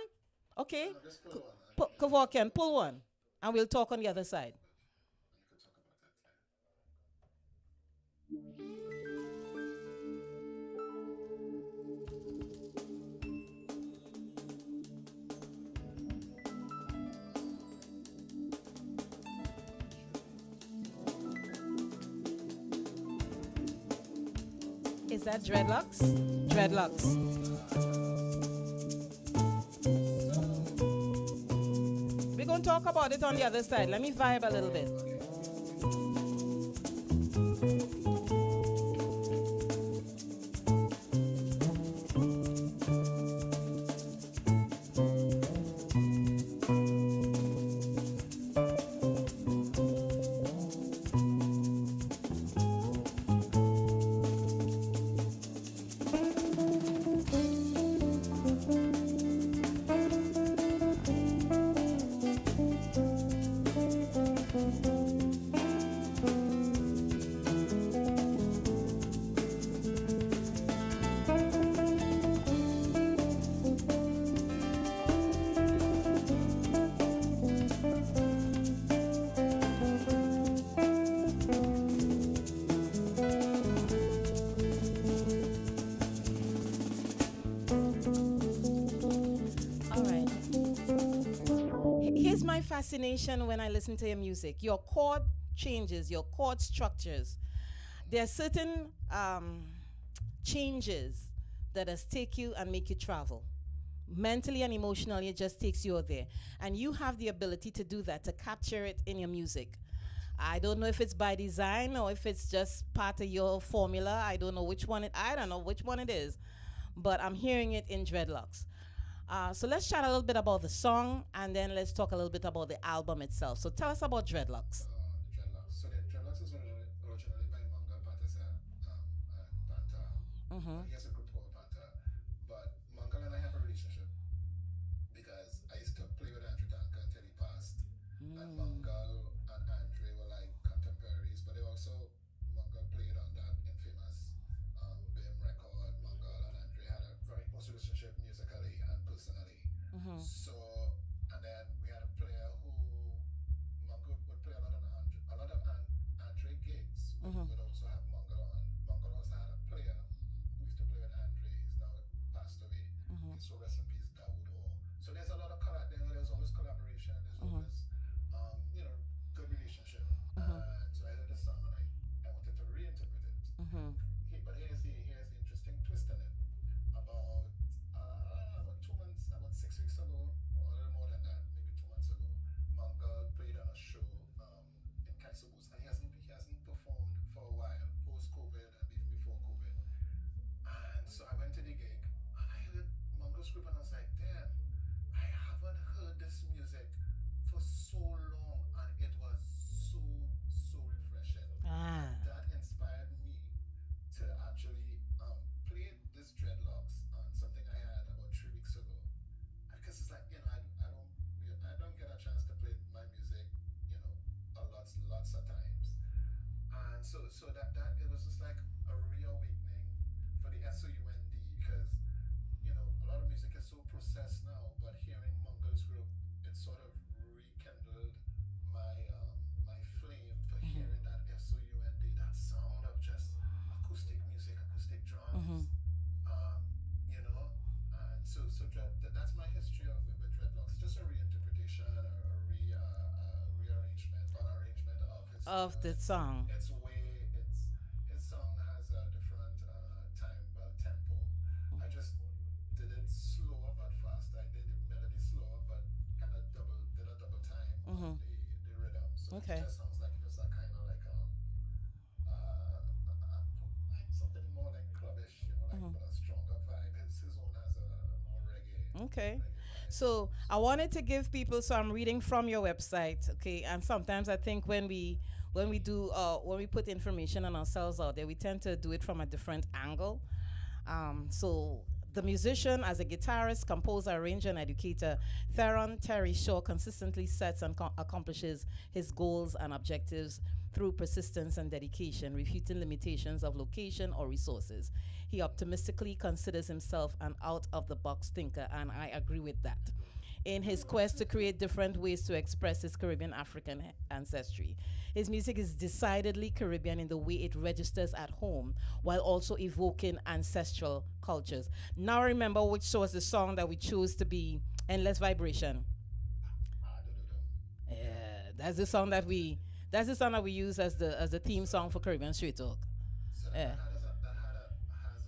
Okay?
No, just pull one.
Kevorkian, pull one. And we'll talk on the other side.
You could talk about that.
Is that dreadlocks? Dreadlocks. We're going to talk about it on the other side. Let me vibe a little bit. Fascination when I listen to your music. Your chord changes, your chord structures. There are certain changes that does take you and make you travel. Mentally and emotionally, it just takes you there. And you have the ability to do that, to capture it in your music. I don't know if it's by design or if it's just part of your formula. I don't know which one it is. But I'm hearing it in Dreadlocks. So let's chat a little bit about the song, and then let's talk a little bit about the album itself. So tell us about Dreadlocks.
Dreadlocks. So the Dreadlocks is originally by Mangal Pantasa and Panta. He has a group called Panta. But Mangal and I have a relationship because I used to play with Andrew Duncan until he passed. And Mangal and Andre were like contemporaries, but they also, Mangal played on that infamous BIM record. Mangal and Andre had a very close relationship musically and personally. So, and then we had a player who Mangal would play a lot of Andre gigs, but would also have Mangal on. Mangal also had a player who used to play with Andre. He's now passed away. So rest in peace, Dawood Hall. So there's a lot of there's always collaboration. There's always good relationship. And so I heard the song and I wanted to reinterpret it. But here's the interesting twist in it. About 2 months, about 6 weeks ago, or a little more than that, maybe 2 months ago, Mangal played on a show in Kaisubus, and he hasn't performed for a while, post COVID and even before COVID. And so I went to the gig and I heard Mangal's group and I was like, damn, I haven't heard this music for so long, and it was so refreshing. That inspired me to actually play this Dreadlocks on something I had about 3 weeks ago. Because it's like, I don't get a chance to play my music, lots of times. And so that it was just like a reawakening for the SOUND, because a lot of music is so processed now, but hearing Mangal's group, it sort of rekindled my flame for hearing that SOUND, that sound of just acoustic music, acoustic drums. And so that's my history with Dreadlocks. It's just a reinterpretation or a rearrangement, an arrangement of
the song.
His song has a different tempo. I just did it slower but fast. I did the melody slower but kind of did a double time on the rhythm. So it just sounds like it was a kind of like something more like clubbish, with a stronger vibe. His own has a more reggae.
Okay. So I wanted to give people, so I'm reading from your website, okay, and sometimes I think when we put information on ourselves out there, we tend to do it from a different angle. So the musician, as a guitarist, composer, arranger, and educator, Theron Terry Shaw consistently sets and accomplishes his goals and objectives through persistence and dedication, refuting limitations of location or resources. He optimistically considers himself an out-of-the-box thinker, and I agree with that. In his quest to create different ways to express his Caribbean African ancestry. His music is decidedly Caribbean in the way it registers at home, while also evoking ancestral cultures. Now remember which was the song that we chose to be Endless Vibration. Yeah, that's the song that we use as the theme song for Caribbean Street Talk.
So that has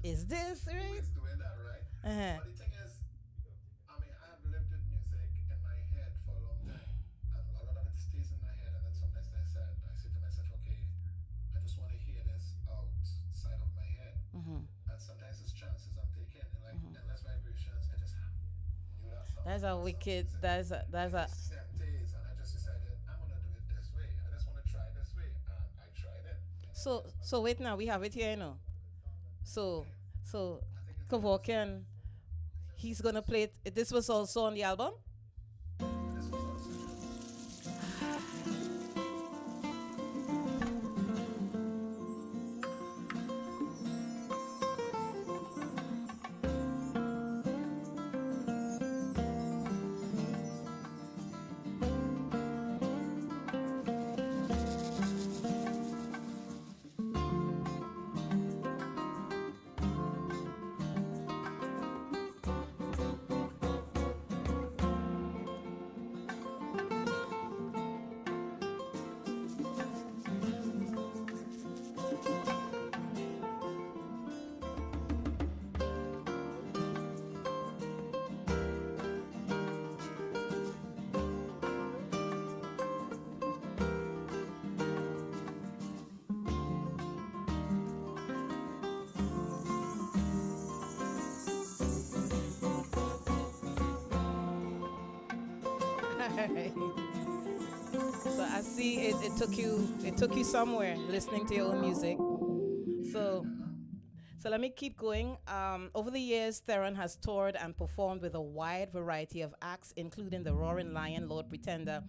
Is this
who
right?
is doing that, right?
Uh-huh.
But the thing is, I mean, I have lived with music in my head for a long time, and a lot of it stays in my head. And then sometimes I say to myself, okay, I just want to hear this outside of my head. And sometimes it's chances I'm taking, and like endless vibrations. I just knew that song.
That's a wicked. That's a.
Same days, and I just decided I'm gonna do it this way. I just want to try it this way, and I tried it.
So wait now. We have it here, you know. So Kevorkian, he's gonna play it. This was also on the album. So I see it took you somewhere listening to your own music. So let me keep going. Over the years, Theron has toured and performed with a wide variety of acts, including the Roaring Lion, Lord Pretender,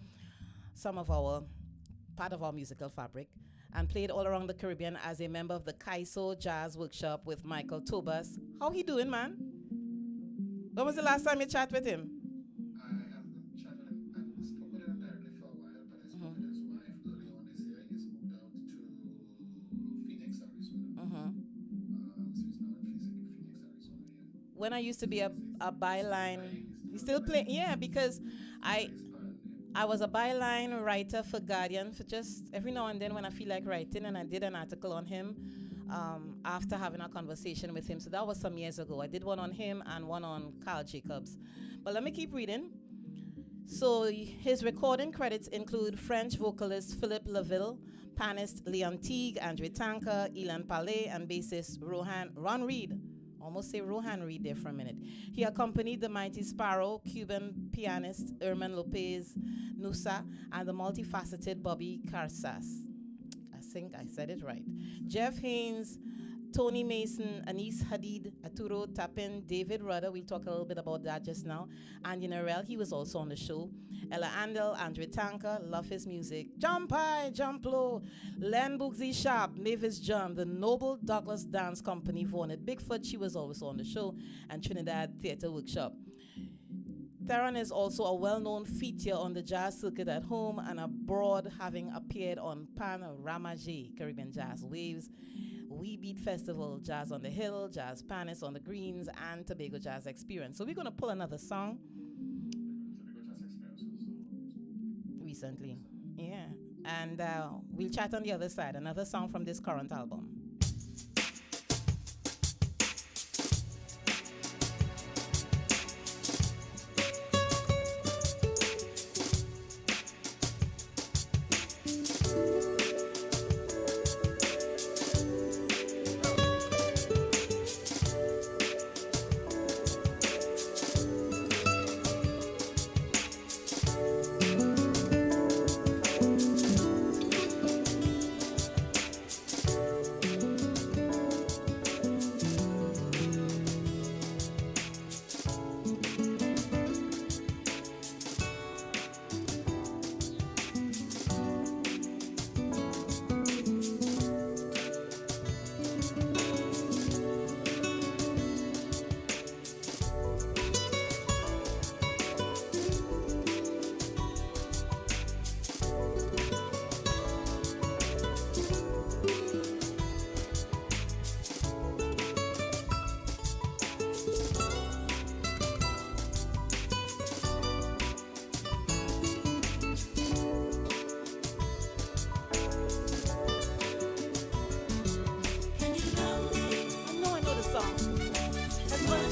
part of our musical fabric, and played all around the Caribbean as a member of the Kaiso Jazz Workshop with Michael Tobas. How he doing, man? When was the last time you chat with him? When I used to be a byline, you still play? Yeah, because I was a byline writer for Guardian for just every now and then when I feel like writing, and I did an article on him after having a conversation with him. So that was some years ago. I did one on him and one on Carl Jacobs. But let me keep reading. So his recording credits include French vocalist Philippe Laville, pianist Leon Teague, Andre Tanker, Ilan Palais, and bassist Ron Reed. Almost say Rohan Reed there for a minute. He accompanied the Mighty Sparrow, Cuban pianist Herman Lopez Nusa, and the multifaceted Bobby Carsas. I think I said it right. Jeff Haynes, Tony Mason, Anis Hadid, Arturo Tapin, David Rudder, we'll talk a little bit about that just now, and Worrell, he was also on the show. Ella Andel, Andre Tanker, love his music. Jump high, jump low. Len Boogsy Sharp, Mavis John, the Noble Douglas Dance Company, Vaughnett Bigfoot, she was also on the show, and Trinidad Theatre Workshop. Theron is also a well-known feature on the jazz circuit at home and abroad, having appeared on Panorama J, Caribbean Jazz Waves, We Beat Festival, Jazz on the Hill, Jazz Panis on the Greens, and Tobago Jazz Experience. So we're going to pull another song. Recently. Yeah. And we'll chat on the other side. Another song from this current album.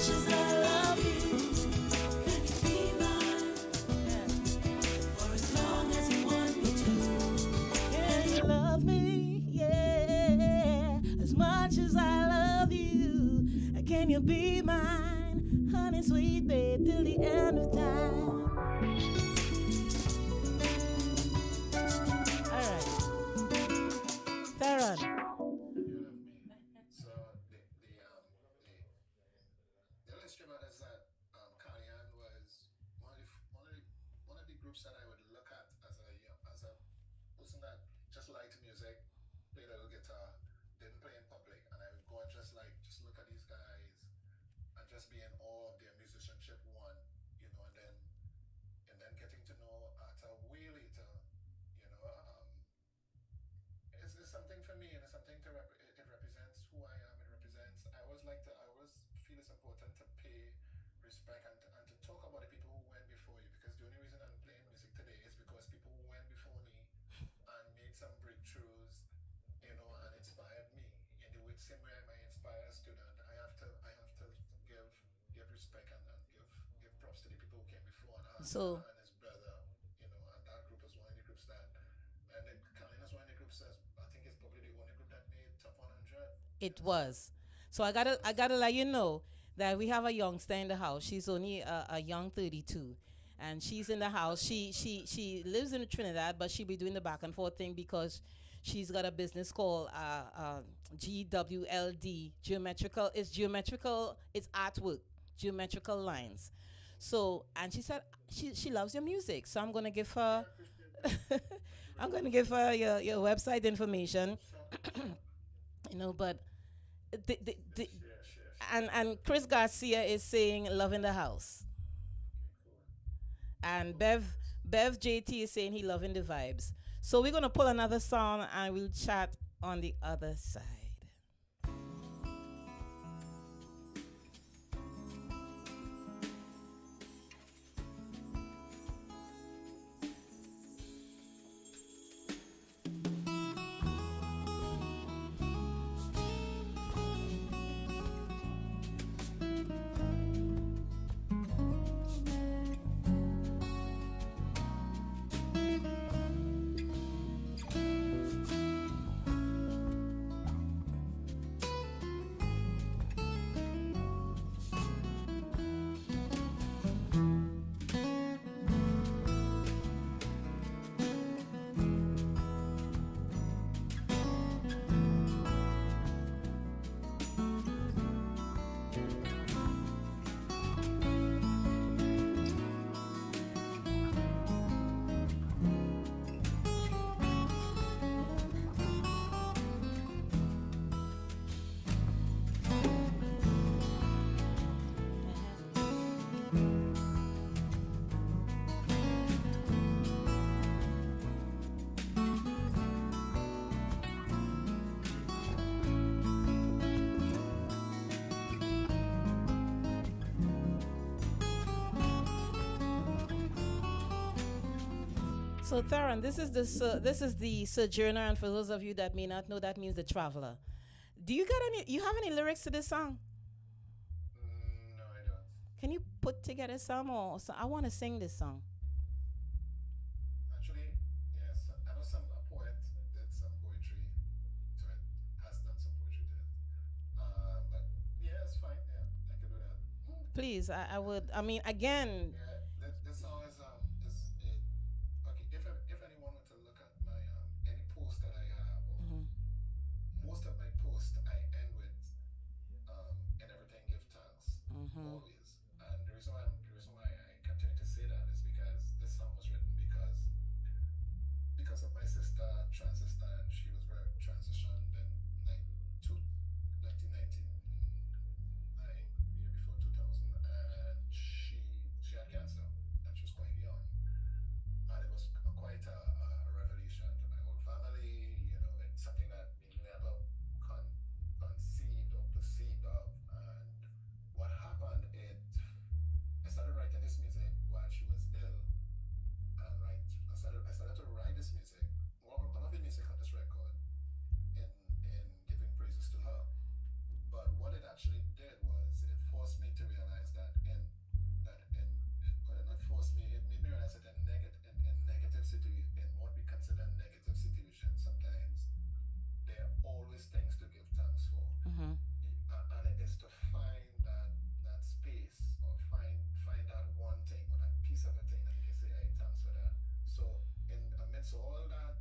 much as I love you, can you be mine? For as long as you want me to. Can you love me? Yeah. As much as I love you, can you be mine? Honey, sweet babe, till the end of time. All right. Theron.
So the little history about is that Kalyan was one of the groups that I would look at as a person that just liked music, played a little guitar, didn't play in public, and I would go and just look at these guys and just be in awe of their musicianship one, and then getting to know Arta way later, you know, it's something for me, and it's something it represents who I am. It represents. I always feel it's important to pay respect and to talk about the people who went before you, because the only reason I'm playing music today is because people who went before me and made some breakthroughs, and inspired me in the same way I might inspire a student. I have to give respect and give props to the people who came before, and
So
and his brother, and that group was one of the groups that, and Kalina is one of the groups that I think is probably the only group that made top 100.
it was. So I gotta let you know that we have a youngster in the house. She's only a young 32, and she's in the house. She lives in Trinidad, but she be doing the back and forth thing because she's got a business called GWLD, geometrical. It's geometrical. It's artwork, geometrical lines. So, and she said she loves your music, so I'm gonna give her. I'm gonna give her your website information. But the and Chris Garcia is saying love in the house, and Bev JT is saying he loving the vibes. So we're gonna pull another song and we'll chat on the other side. So Theron, this is the sojourner, and for those of you that may not know, that means the traveler. Do you have any lyrics to this song?
No, I don't.
Can you put together some, or so I want to sing this song?
Actually, yes, I know a poet did some poetry to it, has done some poetry to it. But yeah, it's fine. Yeah, I can do that.
Please, I would. I mean, again.
Yeah, this song is it. Okay, if anyone were to look at my any post that I have, or most of my posts I end with in everything give thanks always. And the reason why I continue to say that is because this song was written because of my sister Transistor, and she was very transitioned in 1999, the year before 2000, and she had cancer, and she was quite young, and it was quite a revelation to my whole family. It's something that we never conceived or perceived of. And what happened, I started writing this music while she was ill, and I started to write this music, all of the music on this record, in giving praises to her. But what it actually did was it forced me to realize realize but it not forced me. It made me realize that in negative situation, in what we consider negative situations, sometimes there are always things to give thanks for. And it is to find that space or find that one thing or that piece of a thing that you can say, hey, thanks for that. So in amidst all that,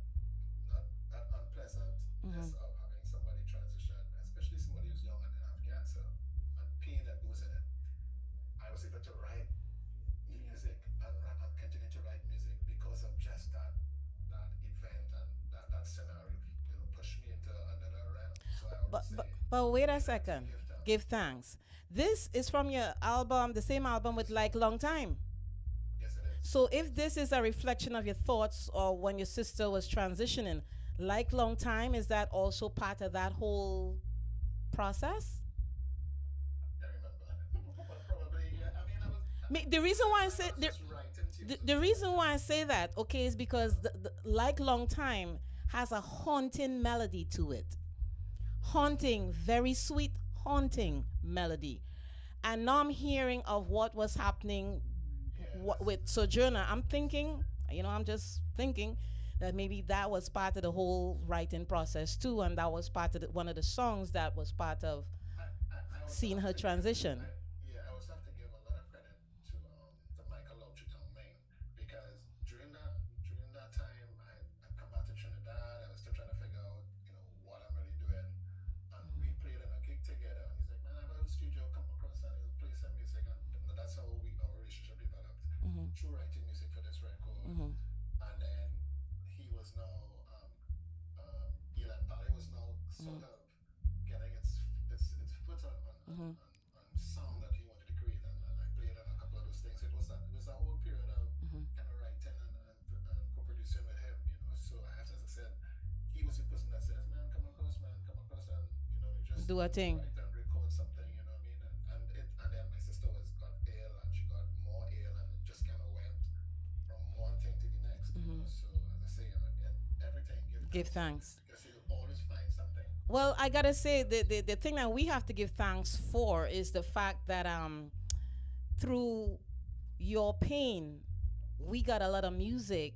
not that unpleasantness of having somebody transition, especially somebody who's young and have cancer, and pain that goes in it, I was able to write music and continue to write music because of just that event and that scenario, pushed me into another realm. So I always say,
but wait a second. Give thanks. This is from your album, the same album with Like Long Time.
Yes, it is.
So if this is a reflection of your thoughts or when your sister was transitioning, Like Long Time, is that also part of that whole process?
I remember. Probably, yeah. I mean, I was.
The reason why I say
just writing tunes.
the reason why I say that, okay, is because the Like Long Time has a haunting melody to it. Haunting, very sweet, haunting melody. And now I'm hearing of what was happening with Sojourner. I'm thinking, I'm just thinking that maybe that was part of the whole writing process too, and that was part of one of the songs that was part of seeing her transition.
I always have to give a lot of credit to Michael Loach down Maine, because during that time I come back to Trinidad. I was still trying to figure out what I'm really doing, and we played in a gig together. And he's like, man, I have a studio, come across and he'll play some music, and that's how our relationship developed. Through writing music for this record, and then he was now Elan Pally was now sort of getting its foot on sound that he wanted to create, and I played on a couple of those things. It was a whole period of kind of writing and co-producing with him, So I have to, as I said, he was the person that says, man, come across, and just
do a thing,
write and record something, you know what I mean? And then my sister got ill, and she got more ill, and it just kind of went from one thing to the next. So as I say, in everything,
give thanks.
Because you'll always find something.
Well, I gotta say the thing that we have to give thanks for is the fact that through your pain, we got a lot of music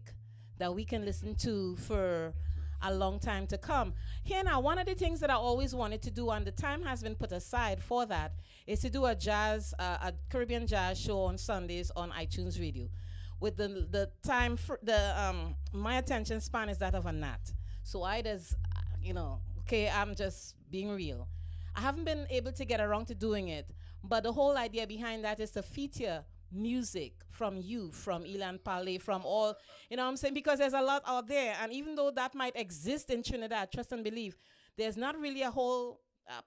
that we can listen to for a long time to come. Here now, one of the things that I always wanted to do, and the time has been put aside for that, is to do a Caribbean jazz show on Sundays on iTunes Radio. With the time, my attention span is that of a gnat. So I just, okay, I'm just being real. I haven't been able to get around to doing it, but the whole idea behind that is to feature music from you, from Elan Pally, from all, what I'm saying? Because there's a lot out there, and even though that might exist in Trinidad, trust and believe, there's not really a whole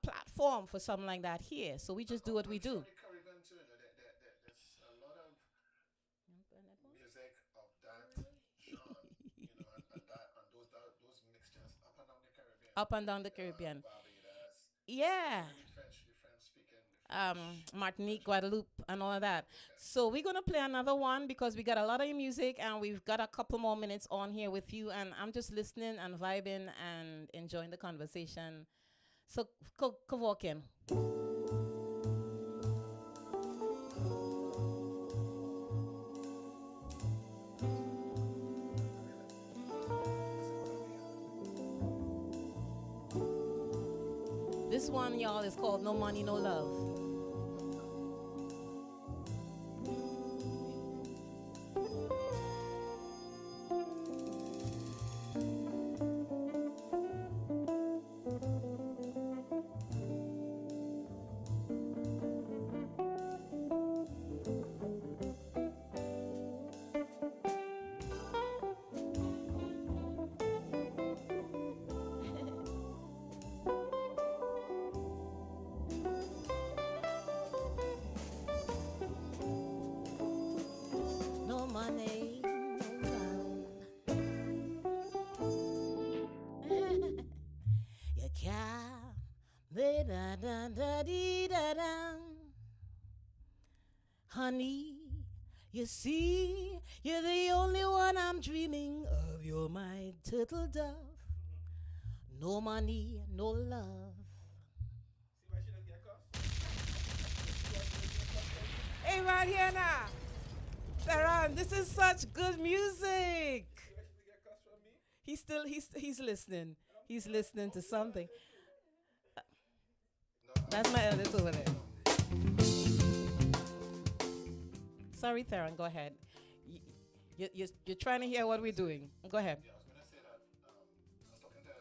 platform for something like that here. So we just do what we do.
There's a lot of music of that genre, and those mixtures up and down the Caribbean. Barbados,
Yeah.
French speaking.
Martinique, Guadeloupe, and all of that. So we're going to play another one because we got a lot of music and we've got a couple more minutes on here with you, and I'm just listening and vibing and enjoying the conversation. So go walk in. This one, y'all, is called No Money, No Love. Honey, you see, you're the only one I'm dreaming of. You're my turtle dove. No money, no love.
See why she don't get cuffed?
on here now. Theron, this is such good music. He's listening. He's listening to something. That's my eldest over there. Sorry, Theron, go ahead. You're trying to hear what we're doing. Go ahead.
Yeah, I was going to say that I was talking to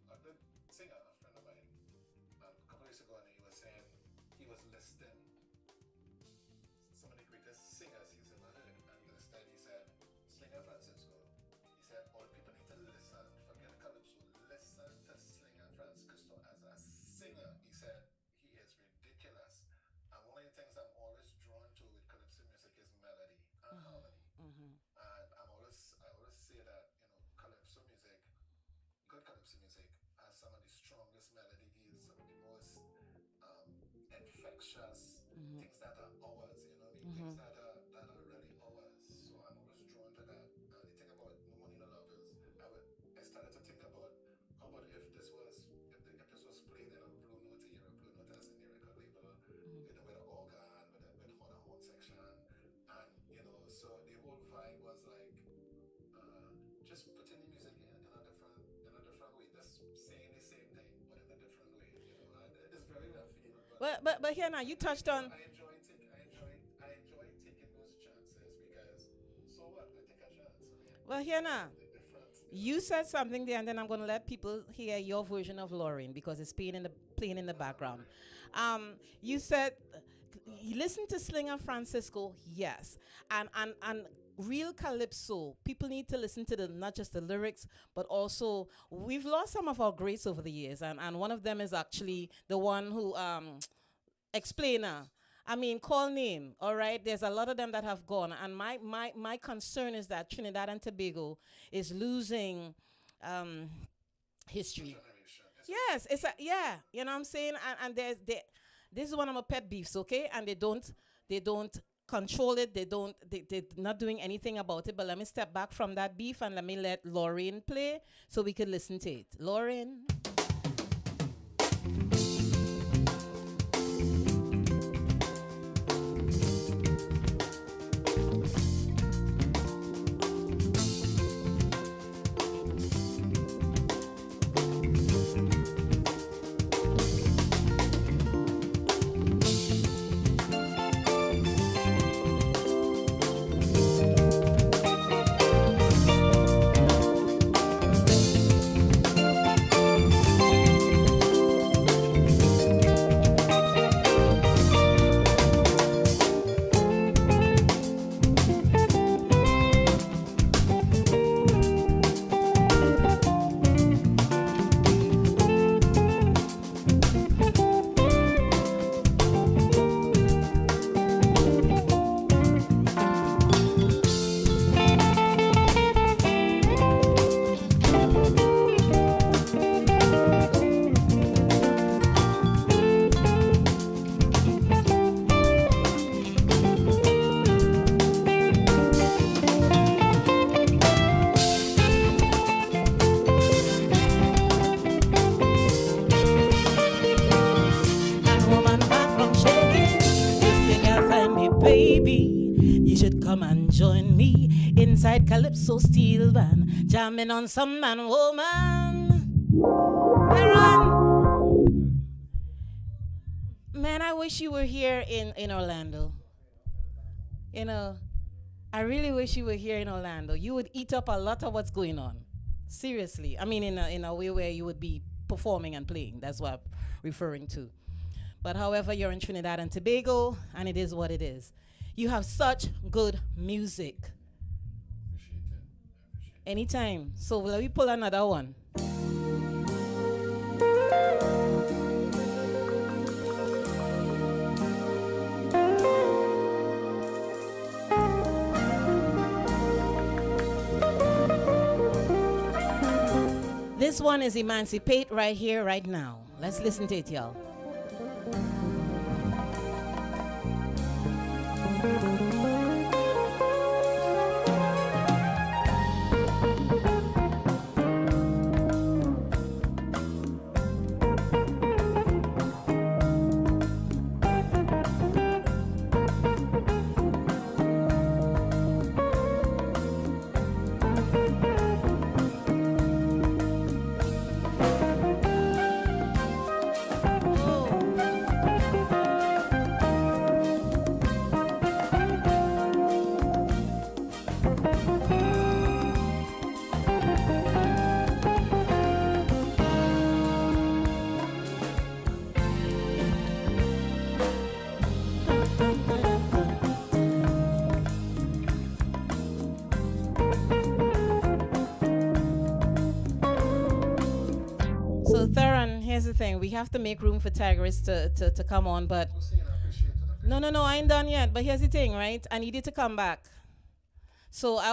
a good singer, a friend of mine, a couple of weeks ago, and he was saying he was listing some of the greatest singers he's ever heard. And he listed, he said, Slinger Francisco. He said, all people need to listen, forget Calypso, listen to Slinger Francisco as a singer. He said, he is ridiculous. And one of the things I'm always drawn to with Calypso music is melody and harmony. And I always say that, Calypso music, good Calypso music, has some of the strongest melodies, some of the most infectious things that are ours, things that are really ours. So I'm always drawn to that. And the thing about No Money No Love is, I started to think about how about if this was played in a blue note here, a blue note as in the record label, with an organ, with horn section, and so the whole vibe was like just putting the music in a different way, just saying the same thing but in a different way, and it's very left field.
But here now, you touched on.
I enjoy taking those chances because so what? I take a chance.
Well, here now, you said something there, and then I'm going to let people hear your version of Lauren because it's playing in the background. You said you listen to Slinger Francisco, yes, and real Calypso. People need to listen to not just the lyrics, but also we've lost some of our greats over the years, and one of them is actually the one who Explainer. I mean, call name, all right? There's a lot of them that have gone. And my concern is that Trinidad and Tobago is losing history. Yes, you know what I'm saying? And this is one of my pet beefs, okay? And they don't control it. They're not doing anything about it. But let me step back from that beef and let me let Lauren play so we could listen to it. Lauren. Inside Calypso Steel Band, jamming on some man woman. Man, I wish you were here in Orlando. I really wish you were here in Orlando. You would eat up a lot of what's going on. Seriously. I mean, in a way where you would be performing and playing. That's what I'm referring to. But however, you're in Trinidad and Tobago, and it is what it is. You have such good music. Anytime. So let me pull another one. This one is Emancipate right here, right now. Let's listen to it, y'all.
here's the thing. We have to make room for Tigris to come on, but no, I ain't done yet. But here's the thing, right? I need you to come back. So I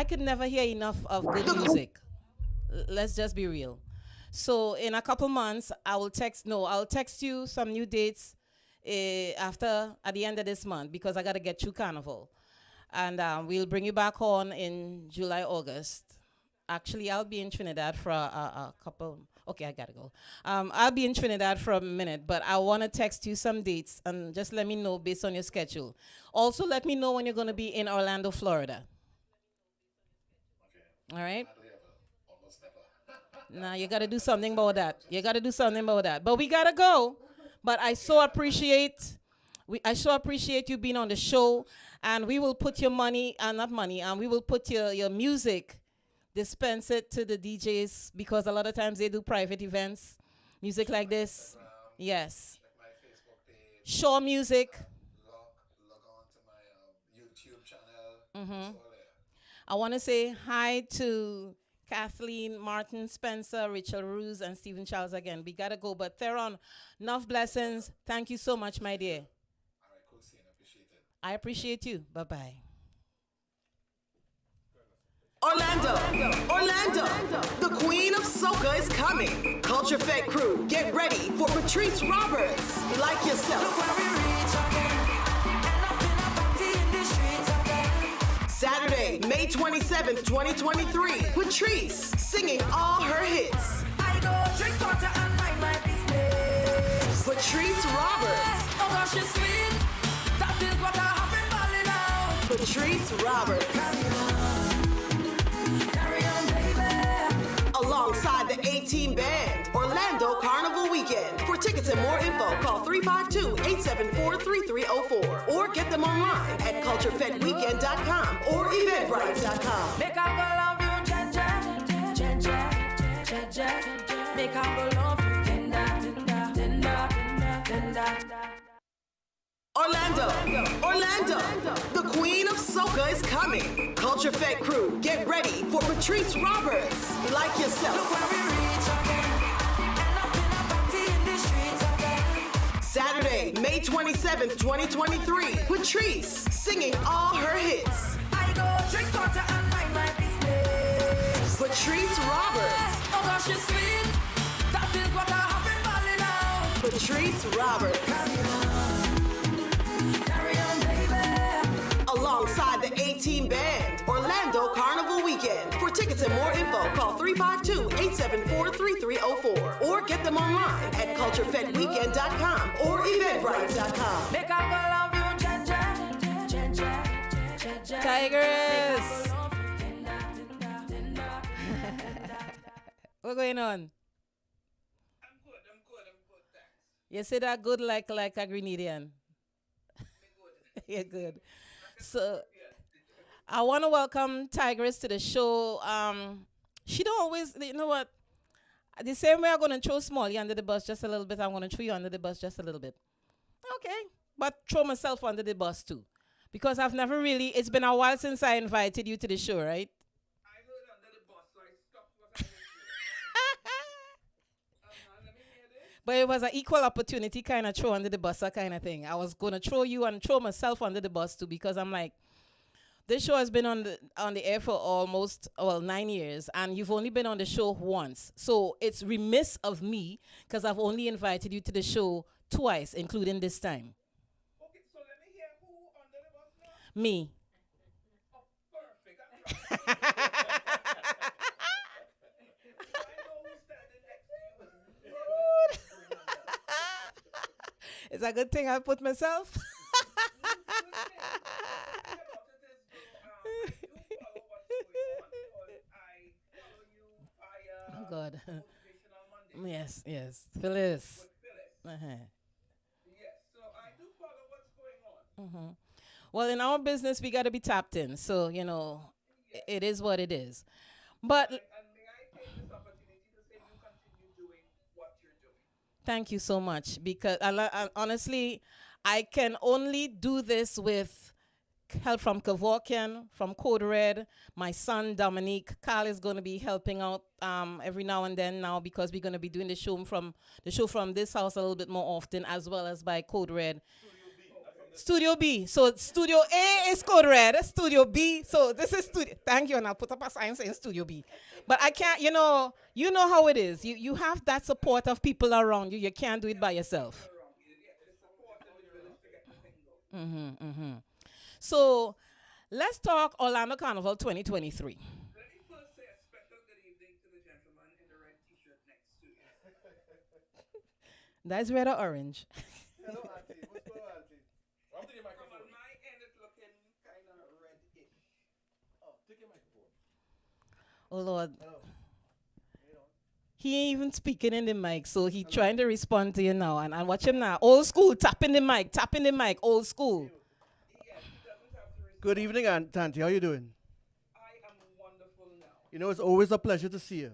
could never hear enough of good music. Let's just be real. So in a couple months, I'll text you some new dates at the end of this month because I got to get through Carnival. And we'll bring you back on in July, August. Actually, I'll be in Trinidad for a couple. Okay, I gotta go. I'll be in Trinidad for a minute, but I want to text you some dates and just let me know based on your schedule. Also, let me know when you're going to be in Orlando, Florida. All right? Now, you got to do something about that. But we got to go. But I so appreciate you being on the show, and we will put your money, we will put your music, dispense it to the DJs because a lot of times they do private events, music like this. Yes. Show music.
Log on to my YouTube channel.
Mm-hmm. I want to say hi to Kathleen, Martin, Spencer, Rachel Ruse, and Stephen Charles again. We got to go. But Theron, enough blessings. Thank you so much, my dear.
All right, cool scene. Appreciate it.
I appreciate you. Bye-bye.
Orlando, the queen of soca is coming. Culture Fed crew, get ready for Patrice Roberts. Like yourself. Saturday, May 27th, 2023. Patrice singing all her hits.
I go drink water and mind my business.
Patrice Roberts.
Oh gosh, she's sweet. That is what I have been balling out.
Patrice Roberts.
Carry on, baby.
Alongside the A-Team Band, Orlando Carnival Weekend. For tickets and more info, call 352-874-3304 or get them online at culturefedweekend.com or eventbrite.com.
Make I go love you, Jaja. Make I go love you, tender.
Orlando, the queen of soca is coming. Culture Fed crew, get ready for Patrice Roberts. Like yourself.
Look where we reach again. End up in a party in the streets again.
Saturday, May 27th, 2023. Patrice singing all her hits.
I go drink water and mind my business.
Patrice Roberts.
Oh gosh, she's sweet. That is what I have been balling out.
Patrice Roberts.
Carry on, baby.
Alongside the A-Team Band, Orlando Carnival Weekend. For tickets and more info, call 352-874-3304 or get them online at culturefedweekend.com or eventbrite.com.
Make I go love you, Jaja.
Tigers. What's going on?
I'm good, thanks.
You say that good like a Grenadian. You're good. So I want to welcome Tigris to the show. She don't always, you know what? The same way I'm going to throw Smalley under the bus just a little bit, I'm going to throw you under the bus just a little bit. Okay. But throw myself under the bus too. Because I've never really, it's been a while since I invited you to the show, right?
I heard under the bus, so I stopped what I was doing. Let me hear this.
But it was an equal opportunity kind of throw under the bus kind of thing. I was going to throw you and throw myself under the bus too because I'm like, this show has been on the air for almost 9 years, and you've only been on the show once. So it's remiss of me because I've only invited you to the show twice, including this time.
Okay, so let me hear who under the bus now?
Me.
Oh, perfect. I know who's standing next to you.
It's a good thing I put myself. Oh God. Yes. Phyllis.
Yes, so I do follow what's going on.
Mm-hmm. Well, in our business, we got to be tapped in. So, it is what it is. But
And may I take this opportunity to say you continue doing what you're doing?
thank you so much because honestly, I can only do this with help from Kevorkian, from Code Red. My son Dominique Carl is going to be helping out every now and then now because we're going to be doing the show from this house a little bit more often, as well as by Code Red. Studio B. So Studio A is Code Red. Studio B. So this is Studio. Thank you, and I'll put up a sign saying Studio B. But I can't. You know how it is. You have that support of people around you. You can't do it by yourself. So let's talk Orlando Carnival 2023.
Let me first say a special good evening to the gentleman in the red t-shirt next to you.
That's red or orange?
Hello, Auntie. What's going on, Auntie? I'm taking your microphone. From my end, it's looking kind of red-ish. Oh, take your microphone.
Oh, Lord.
Hello.
He ain't even speaking in the mic, so he trying to respond to you now. And watch him now. Old school, tapping the mic, old school.
Good evening, Aunt Tanti. How you doing?
I am wonderful now.
You know, it's always a pleasure to see you.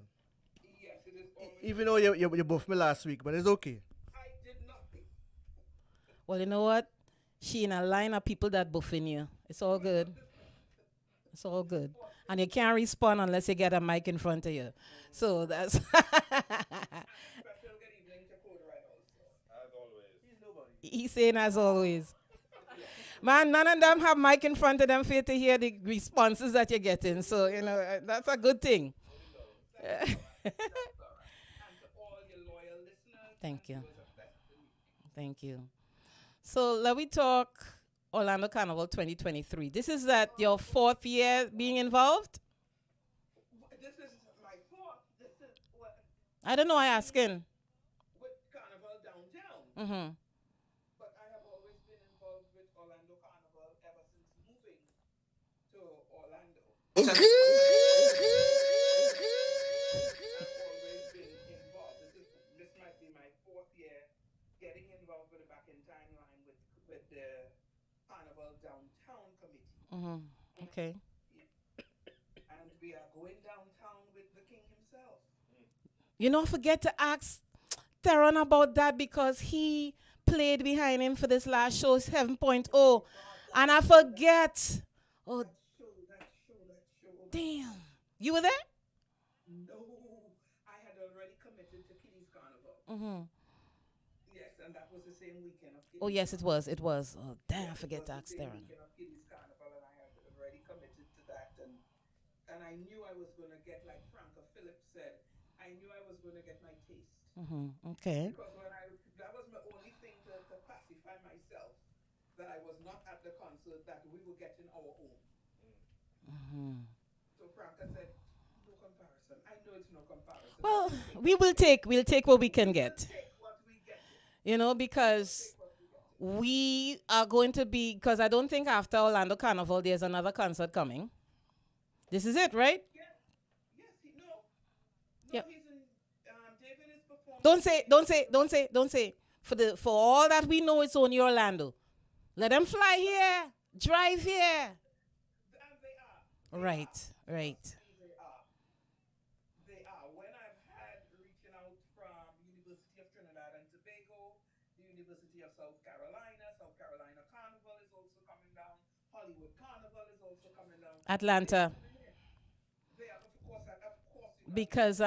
Yes, it is always.
Even though you buffed me last week, but it's okay.
I did nothing.
Well, you know what? She in a line of people that buffing you. It's all good. It's all good. And you can't respond unless you get a mic in front of you. So that's...
Special good evening to Code Red also.
As always.
He's nobody.
He's saying as always. Man, none of them have mic in front of them for you to hear the responses that you're getting. So, you know, that's a good thing. Thank you. Thank you. So let me talk Orlando Carnival 2023. This is that your 4th year being involved?
This is my fourth. This is what...
I don't know, I asking.
With Carnival downtown.
Mm-hmm.
But I have always been involved with Orlando Carnival ever since moving to Orlando. I've always been involved. This might be my 4th year getting involved with the back in timeline with the Carnival Downtown Committee.
Mm-hmm. Okay.
And we are going downtown with the king himself.
You know, forget to ask Theron about that because he played behind him for this last show, 7.0. And I forget. Oh,
that show.
damn. You were there?
No, I had already committed to Kitty's Carnival.
Mm-hmm.
Yes, and that was the same weekend of Kitty's
Oh, yes, it was. It was. Oh, damn, I
Yes,
forget
it
to
was
ask
the same
Theron.
weekend of Kitty's Carnival, and I had already committed to that. And I knew I was going to get, like Franca Phillips said, I knew I was going to get my taste.
Mm-hmm. Okay.
Because that was my only thing to pacify myself, that I was not at the concert, that we were getting our own.
Mm-hmm.
So Franca said, no comparison. I know it's no comparison.
Well, we'll take what we can get. You know, because we are going to be, because I don't think after Orlando Carnival there's another concert coming. This is it, right?
Yes, no.
Yeah.
He's in, David is performing.
Don't say. For all that we know, it's only Orlando. Let them fly here, drive here.
And they are.
Right.
They are. When I've had reaching out from University of Trinidad and Tobago, the University of South Carolina Carnival is also coming down, Hollywood Carnival is also coming down.
Atlanta.
They are, of course.
Because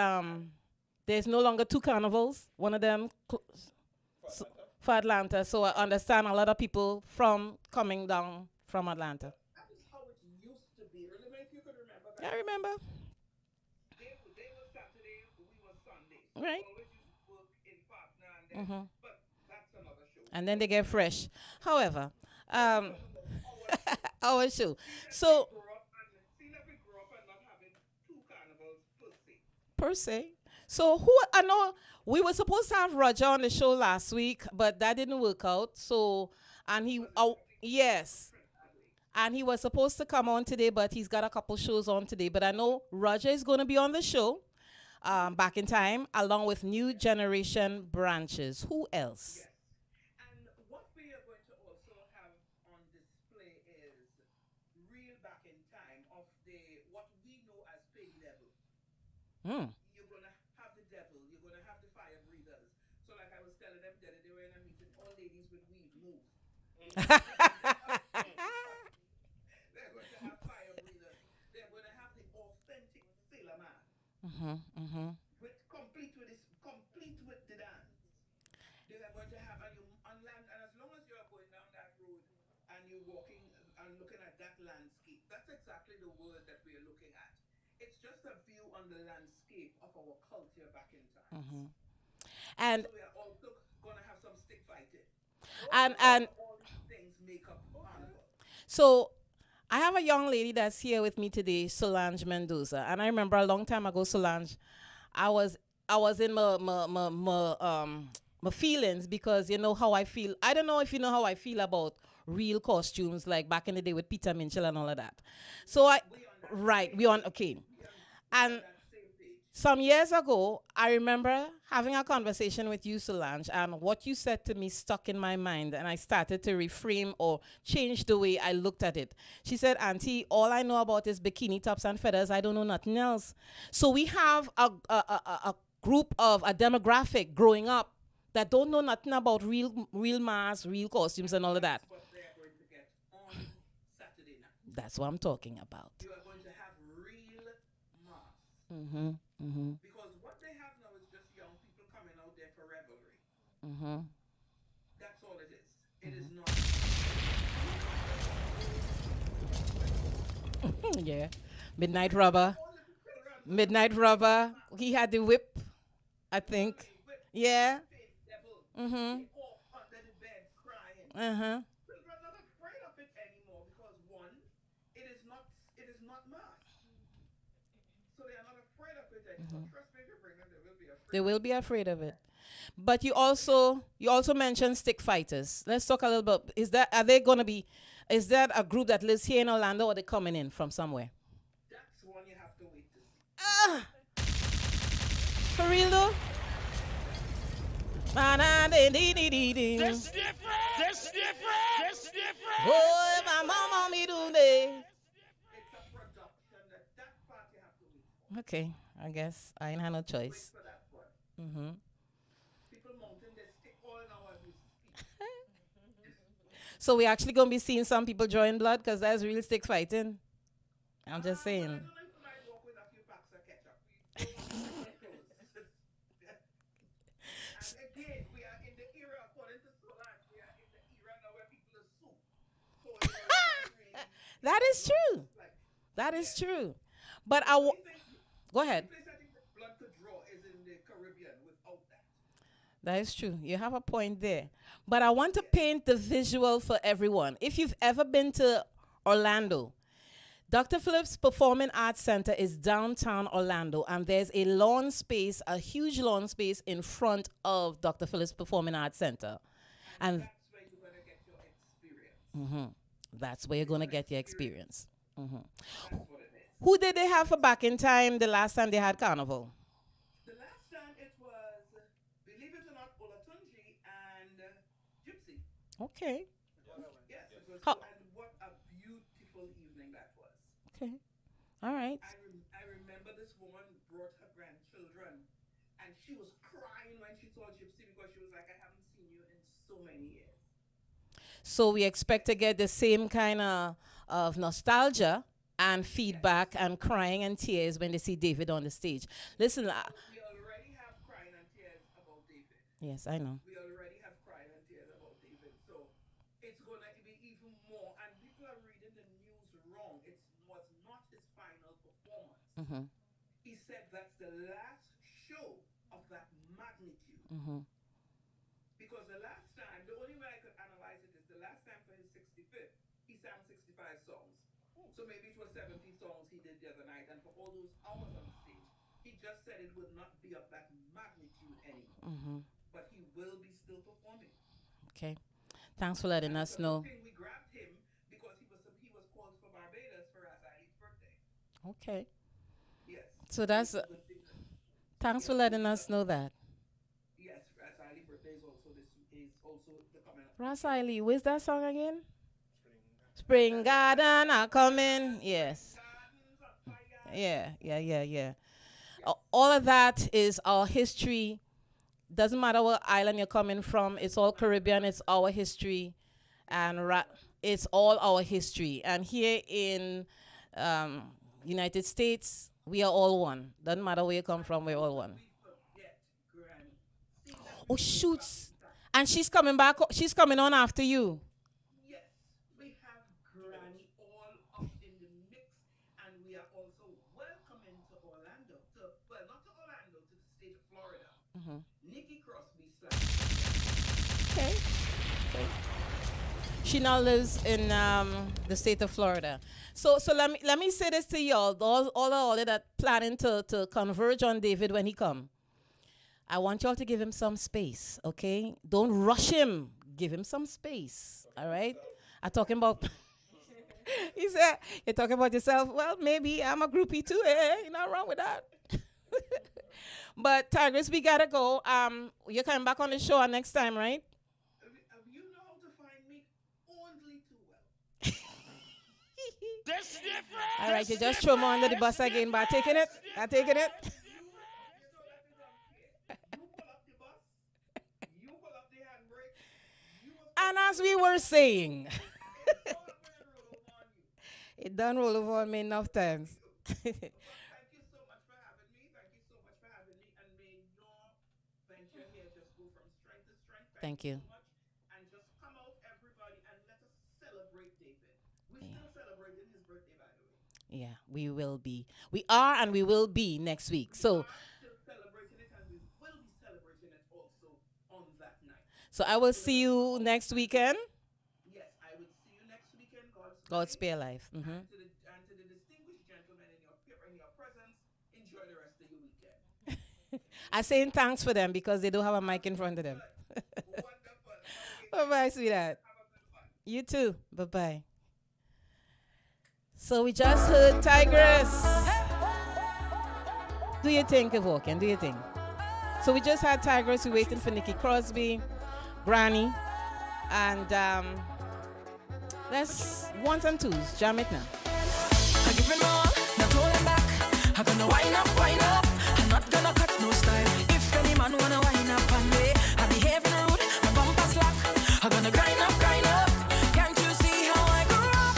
there's no longer 2 carnivals. One of them for Atlanta. So I understand a lot of people coming down from Atlanta.
That is how it used to be. Remember, if you could remember that.
I remember.
They were Saturday, we were Sunday. So
Right.
we always used to work in partner and then, but that's another show.
And then they get fresh. However, our show. So
See that we grew up and not having 2 carnivals
per se. So I know we were supposed to have Roger on the show last week, but that didn't work out. So, and yes. And he was supposed to come on today, but he's got a couple shows on today. But I know Roger is going to be on the show back in time, along with New Generation Branches. Who else?
Yes. And what we are going to also have on display is real back in time of what we know as Peggy Devil. You're going to have the devil. You're going to have the fire breathers. So like I was telling them that they were in a meeting, all ladies with weave move. with complete with this, complete with the dance. They are going to have, and you on land, and as long as you are going down that road and you're walking and looking at that landscape, that's exactly the word that we are looking at. It's just a view on the landscape of our culture back in time.
And
So we are also going to have some stick fighting.
and
All these things make up carnival.
so I have a young lady that's here with me today, Solange Mendoza, and I remember a long time ago, Solange, I was I was in my feelings because you know how I feel. I don't know if you know how I feel about real costumes like back in the day with Peter Minchell and all of that. So we on okay, and some years ago, I remember having a conversation with you, Solange, and what you said to me stuck in my mind, and I started to reframe or change the way I looked at it. She said, Auntie, all I know about is bikini tops and feathers. I don't know nothing else. So we have a group of a demographic growing up that don't know nothing about real masks, real costumes, and all of that.
What they are going to get on Saturday night.
That's what I'm talking about.
You are going to have real masks. Because what they have now is just young people coming out there for revelry. That's all it is. It is not.
Yeah. Midnight Rubber. Midnight Rubber. He had the whip, I think. Yeah.
Under the bed crying. Children are not afraid of it anymore because one, it is not mass. So they are not afraid of it anymore. Trust me, if you bring them, they will be afraid.
They will be afraid of it. But you also mentioned stick fighters. Let's talk a little bit. Is that a group that lives here in Orlando or are they coming in from somewhere?
That's one you have to wait to see.
For real though?
This different.
Oh, my mama me do they.
It's a production that part you have to wait for.
Okay, I guess I ain't had no choice.
Wait for that one. People mounting their stick all now as we speak.
So we actually gonna be seeing some people drawing blood because that's real stick fighting. I'm just saying.
I don't know if you might walk with a few packs of ketchup. And again, we are in the era, according to Solange, we are in the era now where people are soup. So
That is true. That is true. But go ahead.
the place I think that blood to draw is in the Caribbean without that.
That is true. You have a point there. But I want to paint the visual for everyone. If you've ever been to Orlando, Dr. Phillips Performing Arts Center is downtown Orlando, and there's a lawn space, a huge lawn space in front of Dr. Phillips Performing Arts Center. And
that's where you're going to get your experience.
that's where you're going to get your experience.
That's what it is.
Who did they have for back in time the last time they had carnival?
The last time it was, believe it or not, Olatunji and Gypsy.
Okay.
Yes, it was. And what a beautiful evening that was.
Okay. All right.
I remember this woman brought her grandchildren, and she was crying when she saw Gypsy because she was like, I haven't seen you in so many years.
So we expect to get the same kind of nostalgia and feedback and crying and tears when they see David on the stage. Listen.
We already have crying and tears about David.
Yes, I know.
We already have crying and tears about David. So it's going to be even more. And people are reading the news wrong. It was not his final performance. He said that's the last show of that magnitude. Because the last time, the only way I could analyze it is the last time for his 65th, he sang 65 songs. So maybe it was 70 songs he did the other night. And for all those hours on the stage, he just said it would not be of that magnitude anymore. But he will be still performing.
Okay. Thanks for letting us know.
We grabbed him because he was called for Barbados for Azali's birthday.
Okay.
Yes.
So that's thanks for letting us know that.
Yes, Azali's birthday is also the coming up.
Rasili, where's that song again? Spring Garden are coming. Yes. Yeah. All of that is our history. Doesn't matter what island you're coming from. It's all Caribbean. It's our history. And it's all our history. And here in United States, we are all one. Doesn't matter where you come from, we're all one. Oh, shoots. And she's coming back. She's coming on after you.
Yes, we have Granny all up in the mix, and we are also welcoming to Orlando, well, not to Orlando, to the state of Florida. Nikki Crosby /
Okay. She now lives in the state of Florida. So let me say this to y'all, all that planning to converge on David when he come. I want y'all to give him some space, okay? Don't rush him. Give him some space, all right? I'm talking about, he said, you're talking about yourself. Well, maybe I'm a groupie too, You're not wrong with that. But Tigress, we gotta go. You're coming back on the show next time, right?
You know how to find me only too well.
That's different.
All right, you just throw me under the bus again, but I'm taking it. And as we were saying, it done roll over on me enough times.
Thank you so much for having me. And may your venture here just go from strength to strength.
Thank you.
So much. And just come out, everybody, and let us celebrate David. We're still celebrating his birthday, by the way.
Yeah, we will be. We are and we will be next week. So
Still celebrating it, and we will be celebrating it also on that night.
So I will see you next weekend.
Yes, I will see you next weekend.
God spare life.
And to the distinguished gentlemen in your presence, enjoy the rest of your weekend.
I'm saying thanks for them because they don't have a mic in front of them. Bye-bye, sweetheart. You too. Bye-bye. So we just heard Tigress. Do your thing, Kevorkian. Do your thing. So we just had Tigress. We're waiting for Nikki Crosby, Granny, and let's ones and twos. Jam it now.
I give it more, not holding back. I'm gonna wind up. I'm not gonna cut no style. If any man wanna wind up on me, I behave rude, my bumper slack. I'm gonna grind up. Can't you see how I grew up?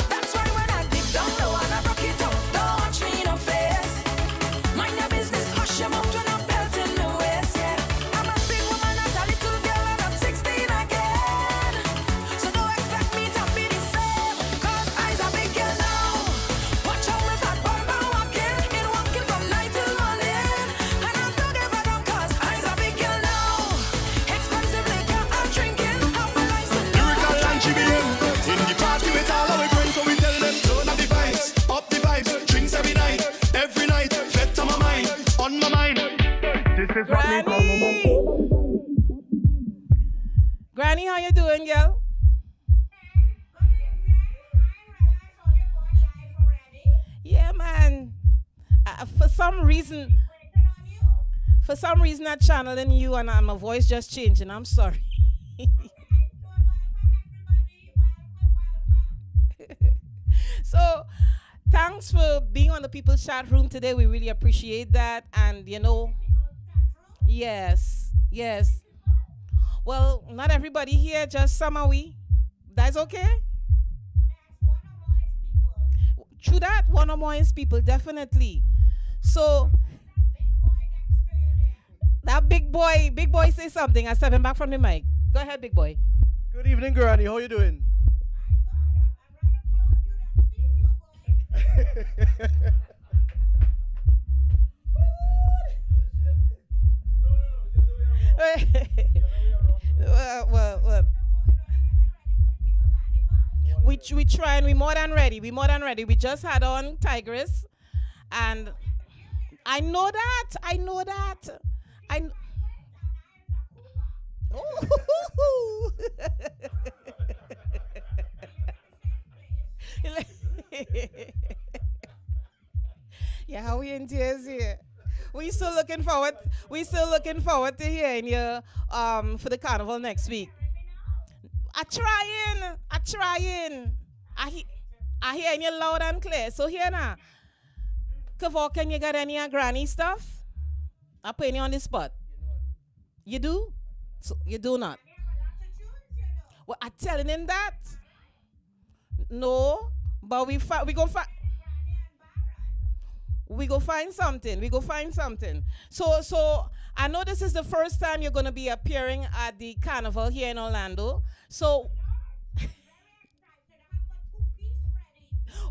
That's why when I dip down low and I rock it up, don't watch me in the face. Mind your business, hush your mouth when I'm belting the waist, yeah. I'm a big woman, not a little girl, and I'm 16 again. So don't expect me to be the same, cause I's a big girl now. Watch how my fat bumper walking from night till morning. And I don't give a damn cause I's a big girl now. Expensive liquor I'm drinking, have my license now.
Lyrical and GBM. In the party with all our friends, so we tell them turn up the vibes, drinks every night, fed to my mind, on my mind. This is what we call
Granny, how you doing, girl? Yeah, man. For some reason, I'm channeling you and my voice just changed, and I'm sorry. So, thanks for being on the People's Chat Room today. We really appreciate that. And, yes. Well, not everybody here, just some are we. That's okay? True that, one or more is people, definitely. So, that big boy say something. I step him back from the mic. Go ahead, big boy.
Good evening, Granny. How you doing?
well. We try and we more than ready. We just had on Tigress, and I know that. Yeah, how we in tears here. We still looking forward to hearing you for the carnival next week. I trying. I hear you loud and clear. So here now. Kavor, can you get any granny stuff? I put you on the spot. You do? So you do not. Well, I'm telling him that. No, but we gonna find. We go find something. We go find something. So I know this is the first time you're gonna be appearing at the carnival here in Orlando. So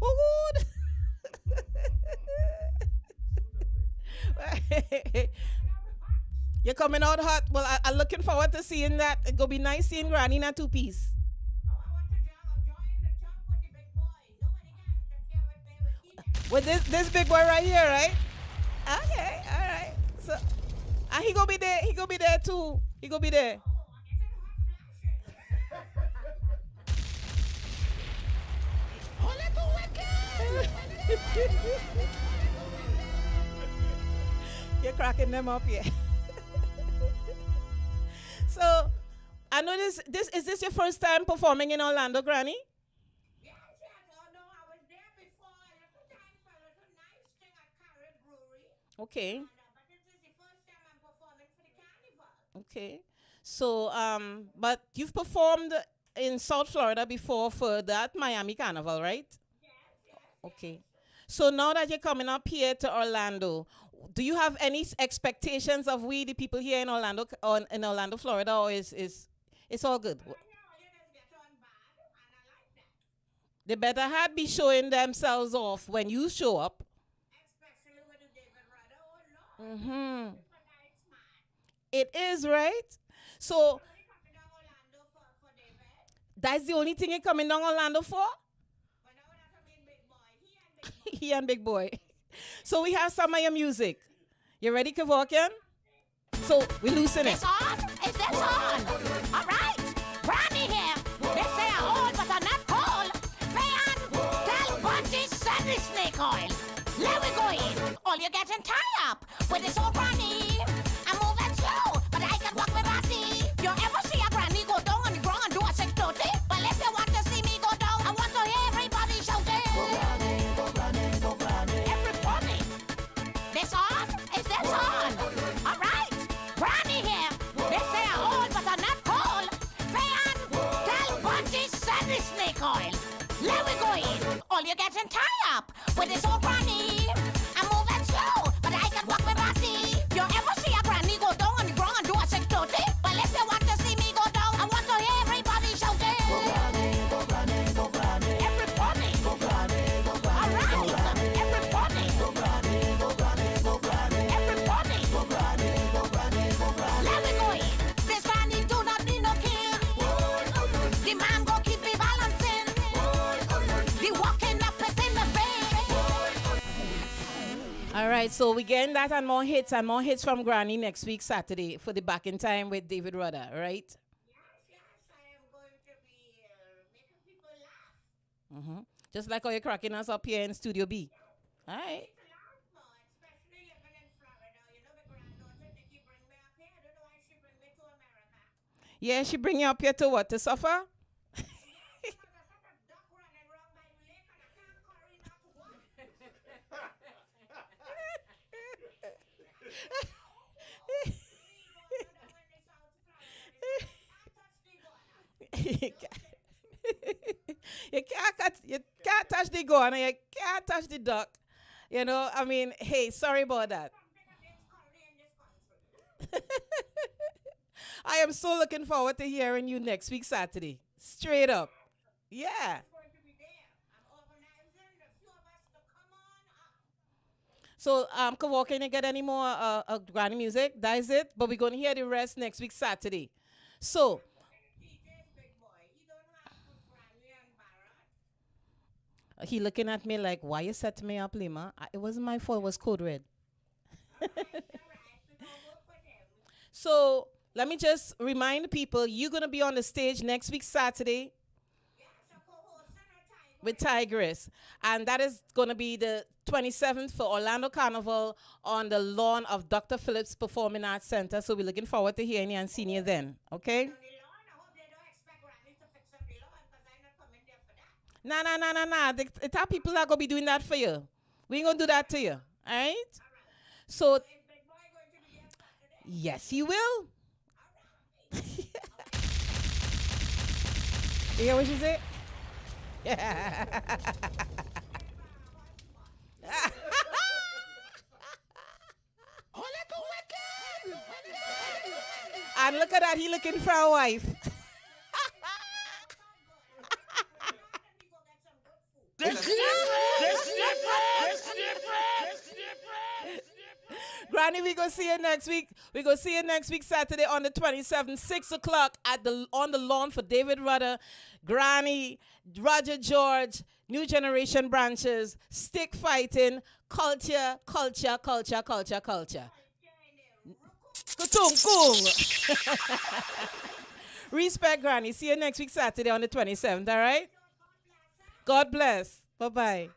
oh, good. You're coming out hot. Well, I'm looking forward to seeing that. It's gonna be nice seeing Granny in a two-piece. With this big boy right here, right? Okay, all right. So, he gonna be there. He gonna be there too. He gonna be there. You're cracking them up, yeah. So, I know this. Is this your first time performing in Orlando, Granny? Okay. Okay. So, but you've performed in South Florida before for that Miami Carnival, right? Okay. So now that you're coming up here to Orlando, do you have any expectations of we, the people here in Orlando, Florida, or is it's all good? They better had be showing themselves off when you show up. Mm-hmm. It is, right? So that's the only thing you're coming down Orlando for? He and Big Boy. So we have some of your music. You ready, Kevorkian? So we loosen it.
It's on? Is this on? All right. Brandy here. They say I'm old, but I'm not cold. Fan, tell Bunty, send the snake oil. Let we go in. All you getting tied up with this old granny. I'm moving slow, but I can walk with body. You ever see a granny go down on the ground and do a 630? Well, if you want to see me go down, I want to hear everybody shouting. Go granny, go granny, go granny. Everybody. This on? Is this on? All right. Granny here. They say I'm old, but I'm not cold. Fan, tell Bunty, send the snake oil. Let we go in. All you getting tied up with this old granny. I'm moving slow, but I can walk with body. You ever see a granny go down on the ground and do a 630? Well, if you want to see me go down, I want to hear everybody shouting. Go granny, go granny, go granny. Everybody. Go granny, go granny. All right. Everybody. Go granny, go granny, go granny. Everybody. Go granny, go granny, go granny. Let me go in. This granny do not need no king. The man go keep me balancing. The walking up is in the vein.
All right, so we getting that and more hits from Granny next week, Saturday, for the Back in Time with David Rudder, right? Yes, I am going to be making people laugh. Mm-hmm. Just like how you're cracking us up here in Studio B. All right. Yeah, she bring you up here to what? To suffer? You can't touch the iguana, you can't touch the duck. You know, I mean, hey, sorry about that. I am so looking forward to hearing you next week, Saturday. Straight up. Yeah. So, Kavor, can you get any more Granny music? That is it. But we're going to hear the rest next week, Saturday. So, he looking at me like, why you set me up, Lima? It wasn't my fault. It was Code Red. So, let me just remind people, you're going to be on the stage next week, Saturday, with Tigress. And that is going to be the 27th for Orlando Carnival on the lawn of Dr. Phyllis Performing Arts Center. So we're looking forward to hearing you and seeing you then. Okay? Nah. The top people are going to be doing that for you. We ain't going to do that to you. All right? So, yes, he will. You hear what she said? And look at that, he looking for a wife. Granny, we gonna see you next week. We gonna see you next week, Saturday on the 27th, 6 o'clock on the lawn for David Rudder, Granny, Roger George, New Generation Branches, Stick Fighting, Culture. Kutum. Respect, Granny. See you next week, Saturday on the 27th, all right? God bless. Bye-bye.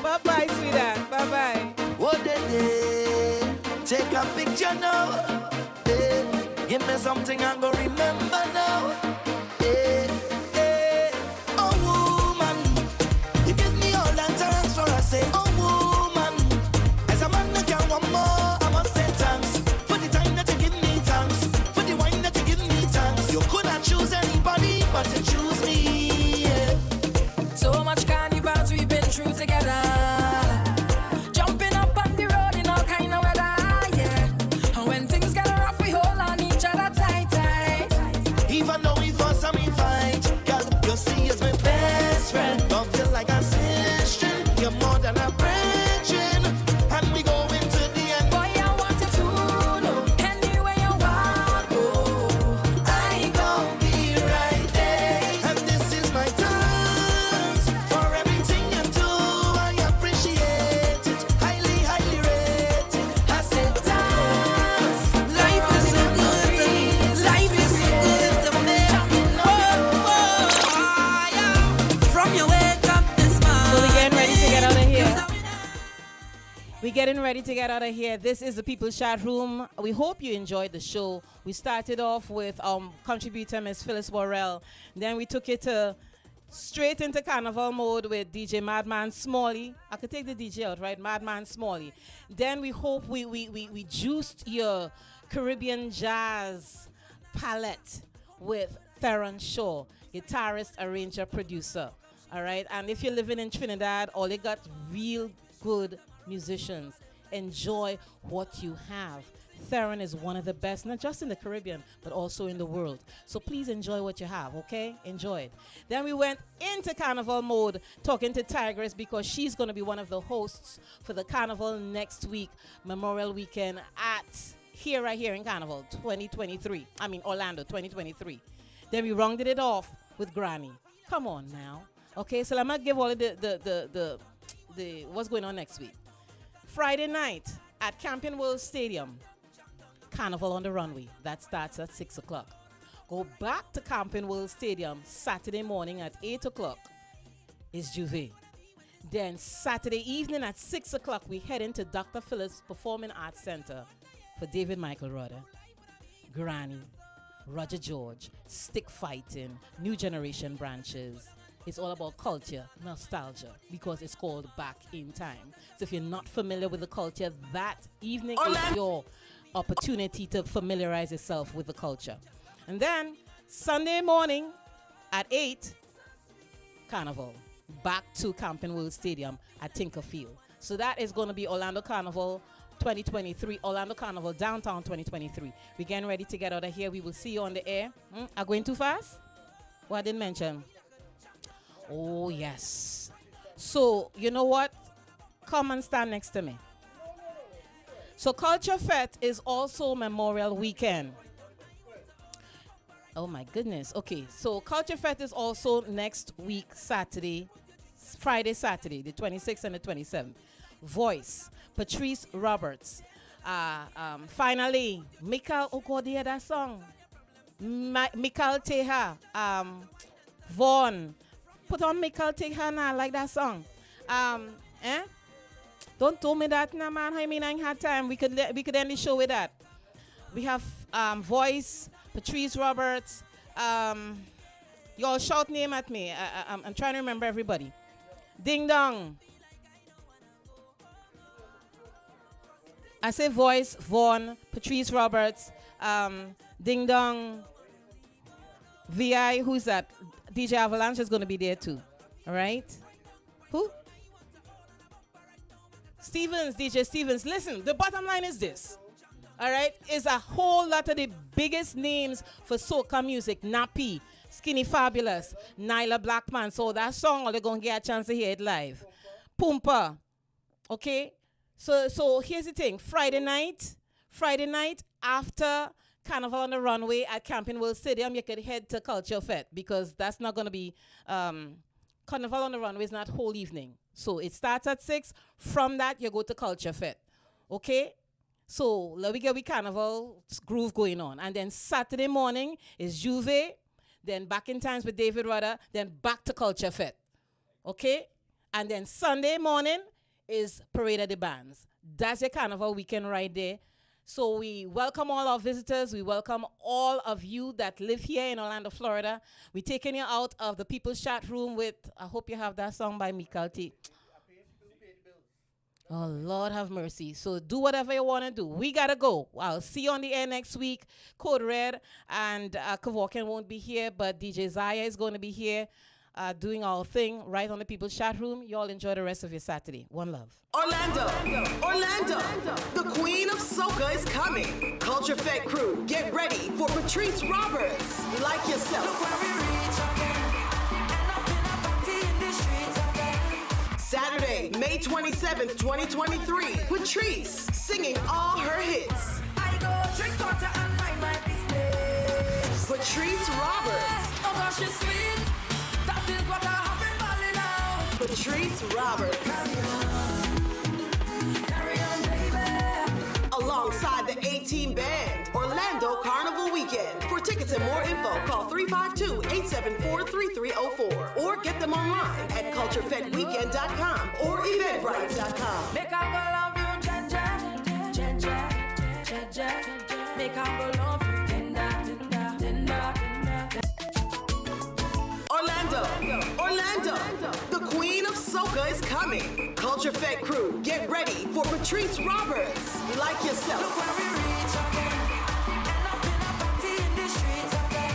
Bye-bye, sweetheart. Bye-bye.
What they take a picture now. Give me something I'm gonna remember now. Oh woman, you give me all that thanks for I say, oh woman, as a man that can want more, I must say thanks for the time that you give me thanks, for the wine that you give me thanks. You could not choose anybody, but you choose me.
So much carnivals we've been through together. Jumping up on the road in all kind of weather, yeah. And when things get rough, we hold on each other tight.
Even though we fuss and we fight, girl, you see as my best friend. Love you like a sister, you're more than a brethren, and we go into the end.
Boy, I want you to know, anywhere you want, oh, I gon' be right there.
And this is my thanks for everything you do. I appreciate it, highly, highly rate it. I said thanks. Life is so good to me. Life is so good to me. From your wake up this morning.
So we're getting ready to get out of here. We're getting ready to get out of here. This is the People's Chat Room. We hope you enjoyed the show. We started off with contributor Miss Phyllis Worrell. Then we took it straight into carnival mode with DJ Madman Smalley. I could take the DJ out, right? Madman Smalley. Then we hope we juiced your Caribbean jazz palette with Theron Shaw, guitarist, arranger, producer. All right? And if you're living in Trinidad, all you got real good musicians. Enjoy what you have. Theron is one of the best, not just in the Caribbean, but also in the world. So please enjoy what you have, okay? Enjoy it. Then we went into carnival mode, talking to Tigress because she's going to be one of the hosts for the carnival next week, Memorial Weekend right here in Carnival 2023. I mean, Orlando 2023. Then we rounded it off with Granny. Come on now. Okay, so I'm going to give all of the what's going on next week. Friday night at Camping World Stadium, Carnival on the Runway. That starts at 6 o'clock. Go back to Camping World Stadium Saturday morning at 8 o'clock is Juve. Then Saturday evening at 6 o'clock, we head into Dr. Phyllis Performing Arts Center for David Michael Rudder, Granny, Roger George, Stick Fighting, New Generation Branches. It's all about culture, nostalgia, because it's called Back in Time. So if you're not familiar with the culture, that evening is your opportunity to familiarize yourself with the culture. And then Sunday morning at 8, Carnival. Back to Camping World Stadium at Tinkerfield. So that is going to be Orlando Carnival 2023, Orlando Carnival Downtown 2023. We're getting ready to get out of here. We will see you on the air. Are going too fast? Well, I didn't mention. Oh, yes. So, you know what? Come and stand next to me. So, Culture Fete is also Memorial Weekend. Oh, my goodness. Okay, so Culture Fete is also next week, Friday, Saturday, the 26th and the 27th. Voice, Patrice Roberts. Finally, Mikal, oh God, hear that song? Mikal Teha, Vaughn. Put on Mikal Teha now, I like that song. Don't tell me that now, man. I mean, I ain't had time. We could end the show with that. We have Voice, Patrice Roberts. Y'all shout name at me. I'm trying to remember everybody. Ding Dong. I say Voice, Vaughn, Patrice Roberts, Ding Dong, VI, who's that? DJ Avalanche is going to be there too. All right? Who? Stevens, DJ Stevens, listen, the bottom line is this. All right, is a whole lot of the biggest names for soca music. Nappy, Skinny Fabulous, Nyla Blackman. So that song, they're going to get a chance to hear it live. Pumpa. Okay? So here's the thing. Friday night after Carnival on the Runway at Camping World Stadium, you could head to Culture Fete because that's not going to be... Carnival on the Runway is not whole evening. So it starts at 6. From that, you go to Culture Fete. Okay? So, we get Carnival groove going on. And then Saturday morning is Juve. Then Back in Times with David Rudder. Then back to Culture Fete. Okay? And then Sunday morning is Parade of the Bands. That's your Carnival weekend right there. So we welcome all our visitors. We welcome all of you that live here in Orlando, Florida. We're taking you out of the People's Chat Room with, I hope you have that song by Mikal T. Oh, Lord have mercy. So do whatever you want to do. We got to go. I'll see you on the air next week. Code Red and Kevorkian won't be here, but DJ Zaya is going to be here doing our thing right on the People's Chat Room. You all enjoy the rest of your Saturday. One love.
Orlando, the queen of soca is coming. Culture Fed crew, get ready for Patrice Roberts. Like yourself. Look where we reach again. End up in a party in the streets again. Saturday, May 27th, 2023. Patrice singing all her hits. I go drink water and mind my business. Patrice Roberts. Oh gosh, she's sweet. That is what I have been balling out. Patrice Roberts. Alongside the A-Team Band, Orlando Carnival Weekend. For tickets and more info, call 352-874-3304 or get them online at culturefedweekend.com or eventbrite.com.
Make I go love you, Jaja. Make I go love you, tender.
Orlando, the queen of soca is coming. Culture Fed crew, get ready for Patrice Roberts. Like yourself. Look where we reach again. End up in a party in the streets again.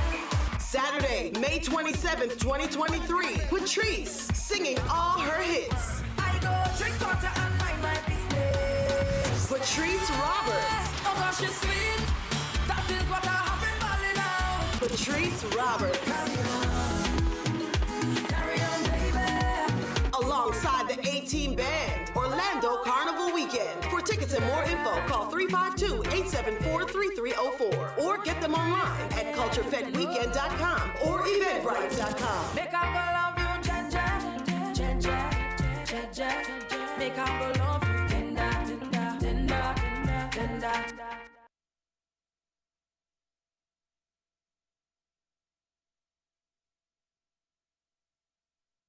Saturday, May 27th, 2023. Patrice singing all her hits. I go drink water and mind my business. Patrice Roberts.
Oh gosh, she's sweet. That is what I have been balling out.
Patrice Roberts. Alongside the A-Team Band, Orlando Carnival Weekend. For tickets and more info, call 352-874-3304 or get them online at culturefedweekend.com or eventbrite.com.
Make I go love you.